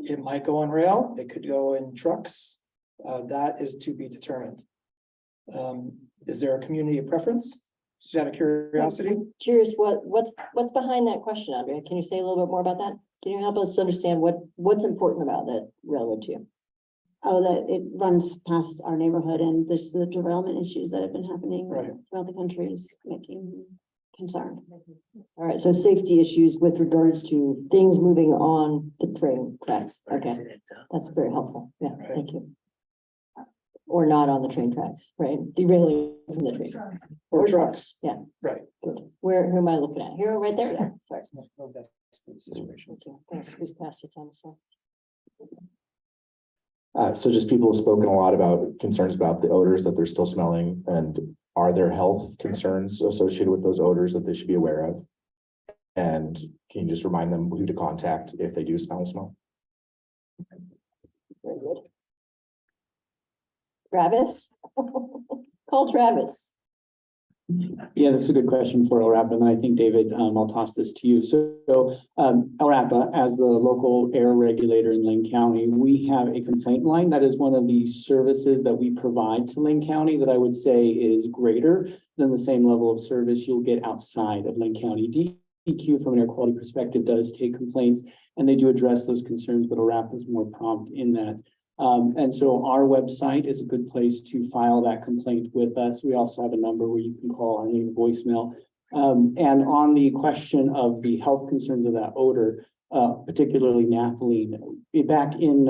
it might go on rail. It could go in trucks. That is to be determined. Is there a community preference? Just out of curiosity. Curious, what's behind that question, Andrea? Can you say a little bit more about that? Can you help us understand what's important about that railroad to you? oh, that it runs past our neighborhood and there's the development issues that have been happening Right. throughout the country is making concern. All right, so safety issues with regards to things moving on the train tracks. Okay, that's very helpful. Yeah, thank you. Or not on the train tracks, right? Derailing from the train. Or trucks. Yeah. Right. Good. Who am I looking at? Here, right there? Yeah, sorry. No, that's the situation. Thank you. Thanks. Who's past you, Thomas? So just people have spoken a lot about concerns about the odors that they're still smelling, and are there health concerns associated with those odors that they should be aware of? And can you just remind them who to contact if they do smell? Very good. Travis? Call Travis. Yeah, that's a good question for LRAPA, and then I think, David, I'll toss this to you. So LRAPA, as the local air regulator in Lane County, we have a complaint line. That is one of the services that we provide to Lane County that I would say is greater than the same level of service you'll get outside of Lane County. DEQ, from an air quality perspective, does take complaints, and they do address those concerns, but LRAPA is more prompt in that. And so our website is a good place to file that complaint with us. We also have a number where you can call our name voicemail. And on the question of the health concerns of that odor, particularly naphthalene, back in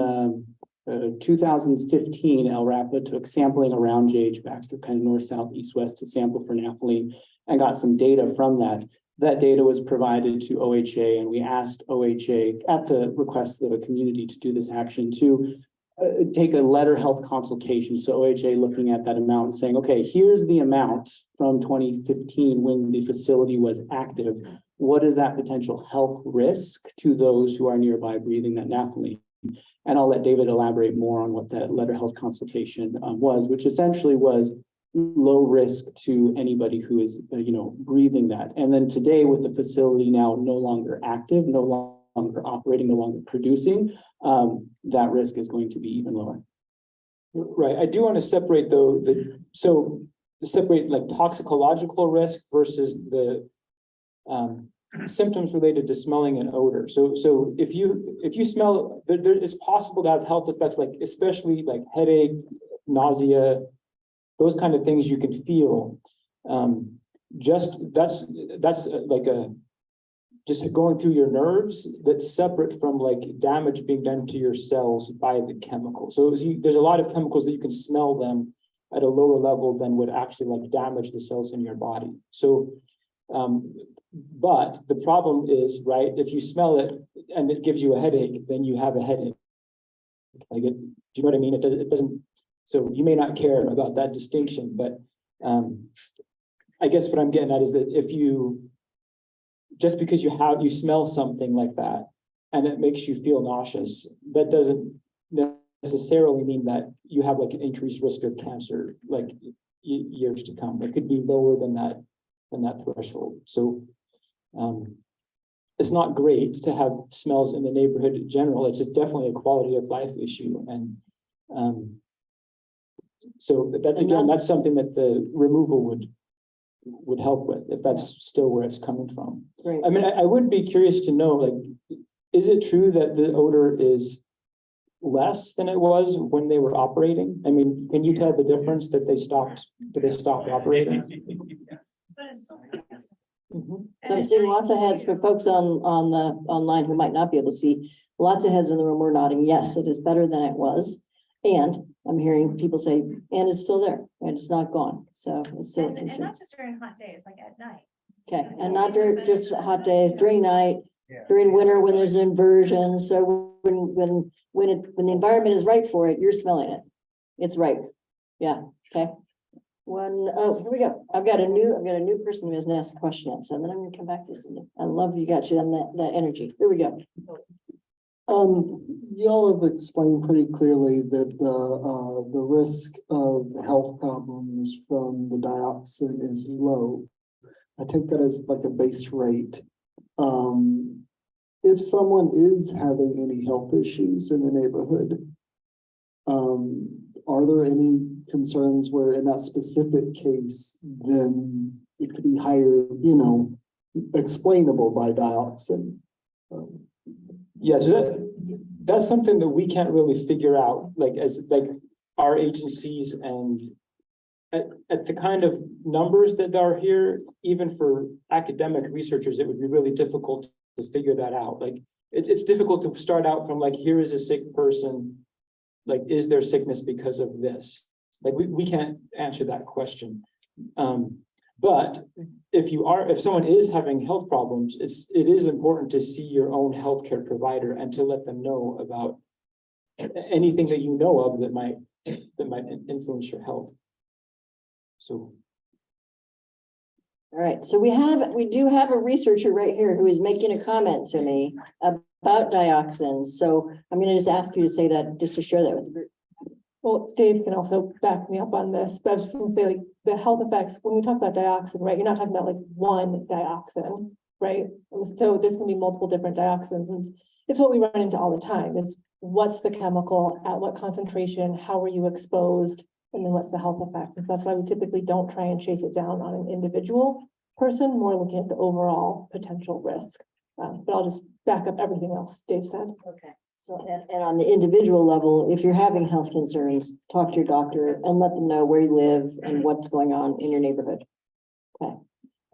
2015, LRAPA took sampling around JH Baxter, kind of north, south, east, west, to sample for naphthalene and got some data from that. That data was provided to OHA, and we asked OHA at the request of the community to do this action to take a letter health consultation. So OHA looking at that amount and saying, okay, here's the amount from 2015 when the facility was active. What is that potential health risk to those who are nearby breathing that naphthalene? And I'll let David elaborate more on what that letter health consultation was, which essentially was low risk to anybody who is, breathing that. And then today, with the facility now no longer active, no longer operating, no longer producing, that risk is going to be even lower. Right. I do want to separate though separate like toxicological risk versus the symptoms related to smelling and odor. So if you smell, it's possible to have health effects, like especially like headache, nausea, those kind of things you can feel. That's like just going through your nerves, that's separate from like damage being done to your cells by the chemical. So there's a lot of chemicals that you can smell them at a lower level than would actually like damage the cells in your body. So, but the problem is, right, if you smell it and it gives you a headache, then you have a headache. Like do you know what I mean? It doesn't, so you may not care about that distinction, but I guess what I'm getting at is that if you, just because you smell something like that and it makes you feel nauseous, that doesn't necessarily mean that you have like an increased risk of cancer, like years to come. It could be lower than that threshold. So it's not great to have smells in the neighborhood in general. It's definitely a quality of life issue. And so that, again, that's something that the removal would help with, if that's still where it's coming from. Right. I mean, I would be curious to know, like, is it true that the odor is less than it was when they were operating? I mean, can you tell the difference that they stopped operating? So I'm seeing lots of heads for folks online who might not be able to see. Lots of heads in the room were nodding, yes, it is better than it was. And I'm hearing people say, and it's still there, and it's not gone. So it's still a And concern. not just during hot days, like at night. Okay, and not during just hot days, during night, during winter when there's an inversion. So when the environment is right for it, you're smelling it. It's right. Yeah. Okay. Here we go. I've got a new person who has asked a question. So then I'm gonna come back to Cindy. I love you got you on that energy. Here we go. Y'all have explained pretty clearly that the risk of health problems from the dioxin is low. I take that as like a base rate. If someone is having any health issues in the neighborhood, are there any concerns where in that specific case, then it could be higher, explainable by dioxin? Yeah, so that's something that we can't really figure out, like as like our agencies and at the kind of numbers that are here, even for academic researchers, it would be really difficult to figure that out. Like it's difficult to start out from like, here is a sick person. Like, is there sickness because of this? Like, we can't answer that question. But if someone is having health problems, it is important to see your own healthcare provider and to let them know about anything that you know of that might influence your health. So. All right, so we do have a researcher right here who is making a comment to me about dioxins. So I'm going to just ask you to say that, just to share that with the group. Well, Dave can also back me up on this, but I was just gonna say, like, the health effects, when we talk about dioxin, right, you're not talking about like one dioxin, right? So there's gonna be multiple different dioxins, and it's what we run into all the time, is what's the chemical, at what concentration, how were you exposed, and then what's the health effect? And that's why we typically don't try and chase it down on an individual person, more looking at the overall potential risk. But I'll just back up everything else Dave said. Okay. So, and on the individual level, if you're having health concerns, talk to your doctor and let them know where you live and what's going on in your neighborhood. Okay.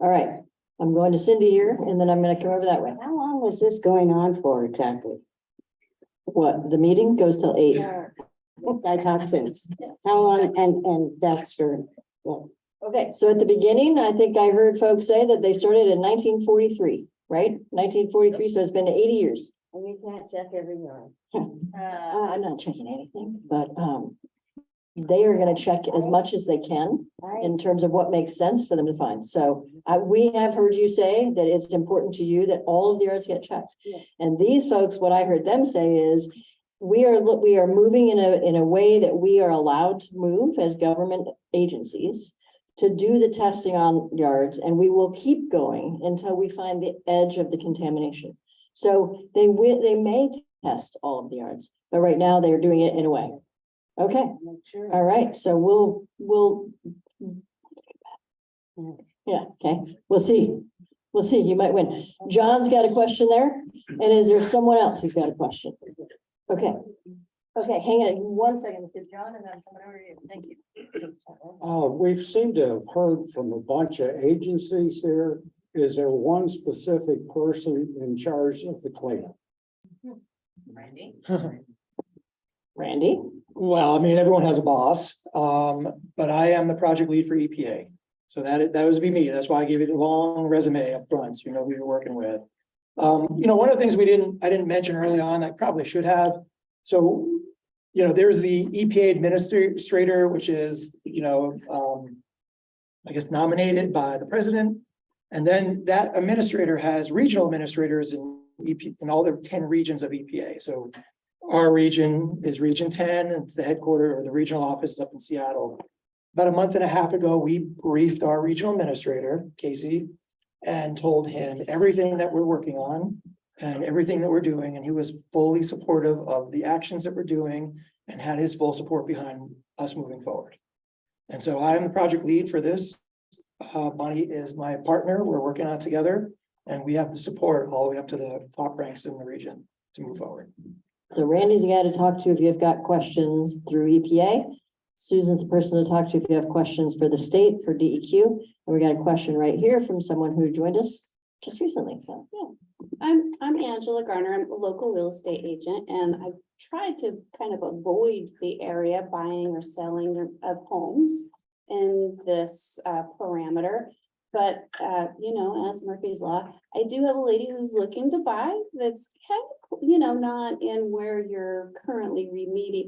All right. I'm going to Cindy here, and then I'm going to come over that way. How long was this going on for exactly? What, the meeting goes till 8. Dioxins. How long, and Baxter? Well, Okay, so at the beginning, I think I heard folks say that they started in 1943, right? 1943, so it's been 80 years. and you can't check every yard. I'm not checking anything, but they are going to check as much as they can in terms of what makes sense for them to find. So we have heard you say that it's important to you that all of the yards get checked. Yeah. And these folks, what I heard them say is, we are moving in a way that we are allowed to move as government agencies to do the testing on yards, and we will keep going until we find the edge of the contamination. So they may test all of the yards, but right now they're doing it in a way. Okay, all right, so we'll yeah, okay, we'll see. We'll see, you might win. John's got a question there, and is there someone else who's got a question? Okay, okay, hang on 1 second, John, and then someone over here, thank you. We've seemed to have heard from a bunch of agencies here. Is there one specific person in charge of the cleanup? Randy? Well, I mean, everyone has a boss, but I am the project lead for EPA. So that would be me. That's why I gave you the long resume up front, so you know who you're working with. One of the things I didn't mention early on, I probably should have. So, there's the EPA administrator, which is, I guess nominated by the president. And then that administrator has regional administrators in all the 10 regions of EPA. So our region is Region 10. It's the headquarters, or the regional office is up in Seattle. About a month and a half ago, we briefed our regional administrator, Casey, and told him everything that we're working on and everything that we're doing. And he was fully supportive of the actions that we're doing and had his full support behind us moving forward. And so I am the project lead for this. Bonnie is my partner. We're working on it together, and we have the support all the way up to the top ranks in the region to move forward. So Randy's the guy to talk to if you've got questions through EPA. Susan's the person to talk to if you have questions for the state, for DEQ. And we got a question right here from someone who joined us just recently. So, yeah. I'm Angela Garner. I'm a local real estate agent, and I've tried to kind of avoid the area buying or selling of homes in this parameter. But, as Murphy's Law, I do have a lady who's looking to buy that's kind of, not in where you're currently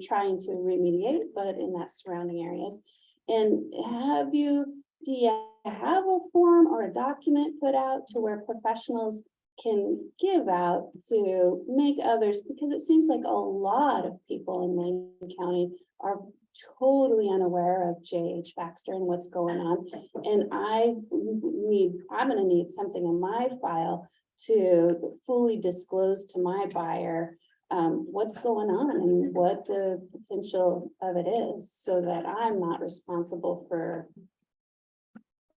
trying to remediate, but in that surrounding areas. And do you have a form or a document put out to where professionals can give out to make others, because it seems like a lot of people in Lane County are totally unaware of J.H. Baxter and what's going on. And I'm going to need something in my file to fully disclose to my buyer what's going on and what the potential of it is, so that I'm not responsible for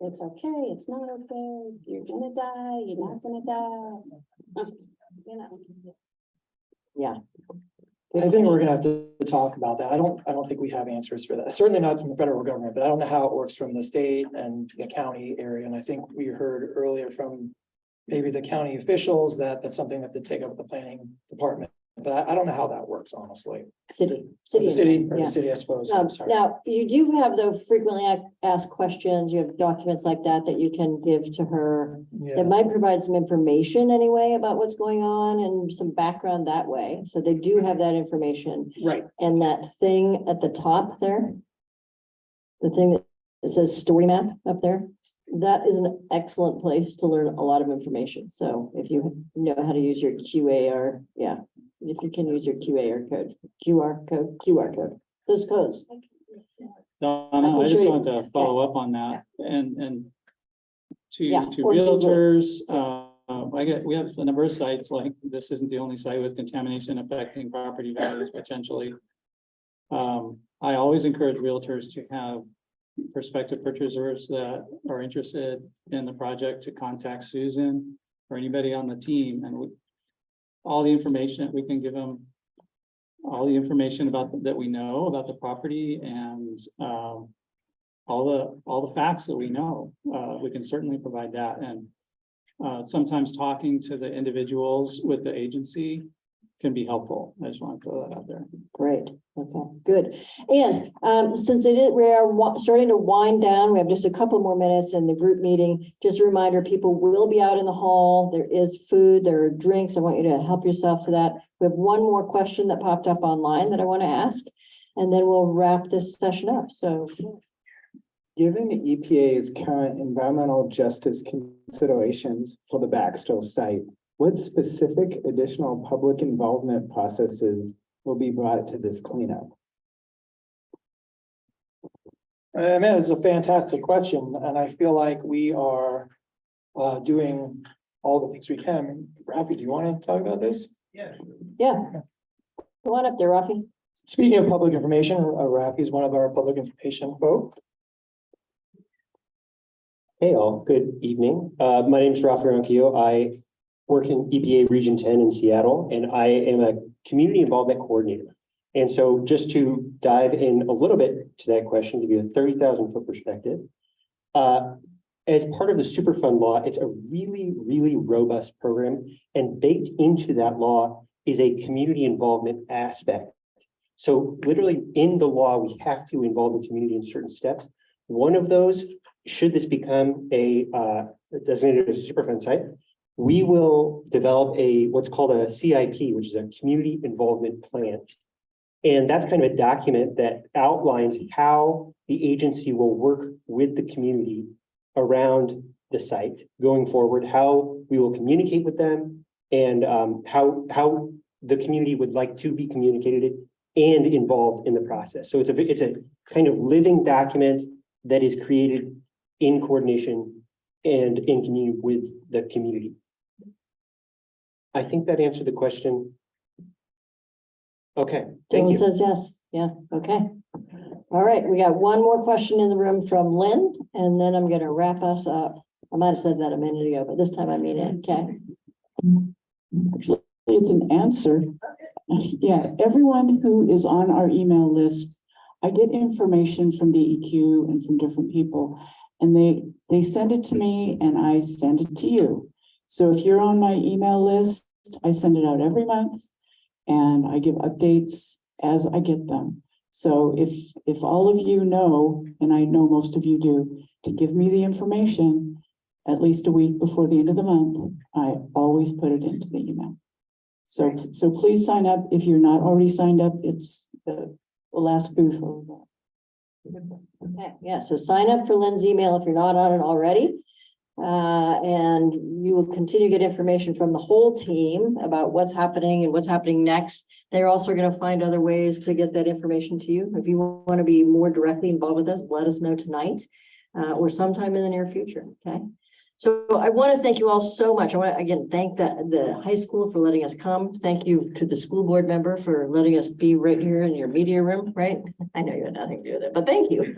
it's okay, it's not okay, you're gonna die, you're not gonna die. Yeah. I think we're gonna have to talk about that. I don't think we have answers for that. Certainly not from the federal government, but I don't know how it works from the state and the county area. And I think we heard earlier from maybe the county officials that that's something that they take up with the planning department. But I don't know how that works, honestly. City. Or the city, Yeah. I suppose. I'm sorry. Now, you do have though frequently asked questions, you have documents like that that you can give to her. Yeah. That might provide some information anyway about what's going on and some background that way. So they do have that information. Right. And that thing at the top there, the thing that says story map up there, that is an excellent place to learn a lot of information. So if you know how to use your QAR, yeah, if you can use your QR code, those codes. No, can I show just you. wanted to follow up on that and Yeah, to or Google. realtors, we have a number of sites, like this isn't the only site with contamination affecting property values potentially. I always encourage realtors to have prospective purchasers that are interested in the project to contact Susan or anybody on the team, and all the information, we can give them all the information about that we know about the property and all the facts that we know. We can certainly provide that, and sometimes talking to the individuals with the agency can be helpful. I just want to throw that out there. Great, okay, good. And since we are starting to wind down, we have just a couple more minutes in the group meeting. Just a reminder, people will be out in the hall. There is food, there are drinks. I want you to help yourself to that. We have one more question that popped up online that I want to ask, and then we'll wrap this session up. So Given the EPA's current environmental justice considerations for the Baxter site, what specific additional public involvement processes will be brought to this cleanup? I mean, it's a fantastic question, and I feel like we are doing all the things we can. Rafi, do you want to talk about this? yeah, come on up there, Rafi. Speaking of public information, Rafi is one of our public information folk. Hey all, good evening. My name is Rafi Ronquillo. I work in EPA Region 10 in Seattle, and I am a community involvement coordinator. And so just to dive in a little bit to that question, give you a 30,000 foot perspective. As part of the Superfund law, it's a really, really robust program, and baked into that law is a community involvement aspect. So literally in the law, we have to involve the community in certain steps. One of those, should this become a designated as a Superfund site, we will develop what's called a CIP, which is a community involvement plan. And that's kind of a document that outlines how the agency will work with the community around the site going forward, how we will communicate with them, and how the community would like to be communicated and involved in the process. So it's a kind of living document that is created in coordination and in community with the community. I think that answered the question. Okay, thank Dylan you. says yes. Yeah, okay. All right, we got one more question in the room from Lynn, and then I'm going to wrap us up. I might have said that a minute ago, but this time I mean it. Okay. Actually, it's an answer. Yeah, everyone who is on our email list, I get information from DEQ and from different people, and they send it to me and I send it to you. So if you're on my email list, I send it out every month and I give updates as I get them. So if all of you know, and I know most of you do, to give me the information at least a week before the end of the month, I always put it into the email. So please sign up. If you're not already signed up, it's the last booth over there. Okay, yeah, so sign up for Lynn's email if you're not on it already. And you will continue to get information from the whole team about what's happening and what's happening next. They're also going to find other ways to get that information to you. If you want to be more directly involved with us, let us know tonight or sometime in the near future. Okay. So I want to thank you all so much. I want to again thank the high school for letting us come. Thank you to the school board member for letting us be right here in your media room, right? I know you had nothing to do with it, but thank you.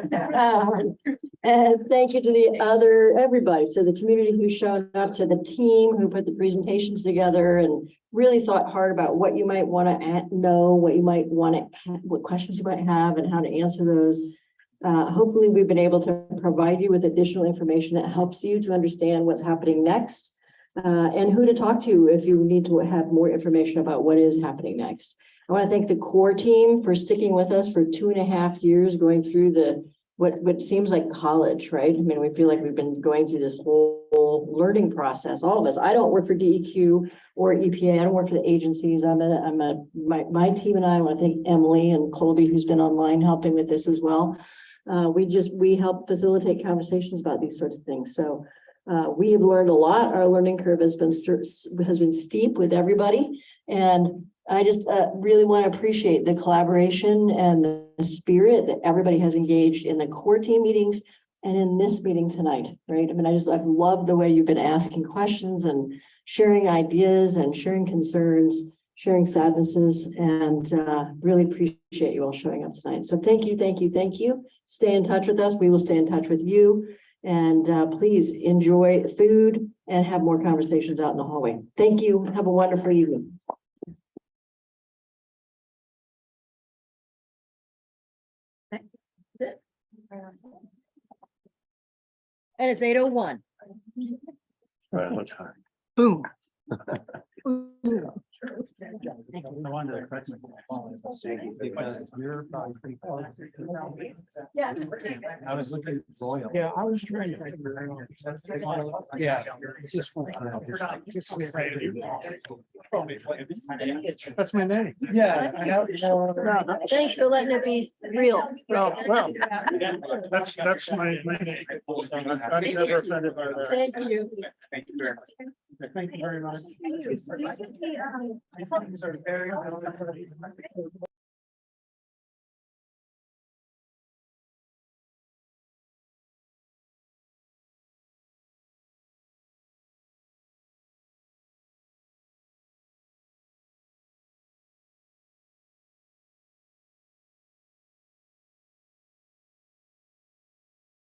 And thank you to everybody, to the community who showed up, to the team who put the presentations together and really thought hard about what you might want to know, what you might want to, what questions you might have and how to answer those. Hopefully we've been able to provide you with additional information that helps you to understand what's happening next. And who to talk to if you need to have more information about what is happening next. I want to thank the core team for sticking with us for 2.5 years, going through what seems like college, right? I mean, we feel like we've been going through this whole learning process, all of us. I don't work for DEQ or EPA. I don't work for the agencies. My team and I want to thank Emily and Colby, who's been online helping with this as well. We help facilitate conversations about these sorts of things. So we have learned a lot. Our learning curve has been steep with everybody. And I just really want to appreciate the collaboration and the spirit that everybody has engaged in the core team meetings and in this meeting tonight, right? I mean, I've loved the way you've been asking questions and sharing ideas and sharing concerns, sharing sadnesses, and really appreciate you all showing up tonight. So thank you, thank you, thank you. Stay in touch with us. We will stay in touch with you. And please enjoy food and have more conversations out in the hallway. Thank you. Have a wonderful evening. And it's 8:01. Right, what's hard? Boom. No wonder. Yeah. I was looking at Royal. Yeah, I was trying to. Yeah. That's my name. Yeah. I have. Thanks for letting it be real. Well, that's my name. I'm never offended by that. Thank you. Thank you very much. Thank you very much.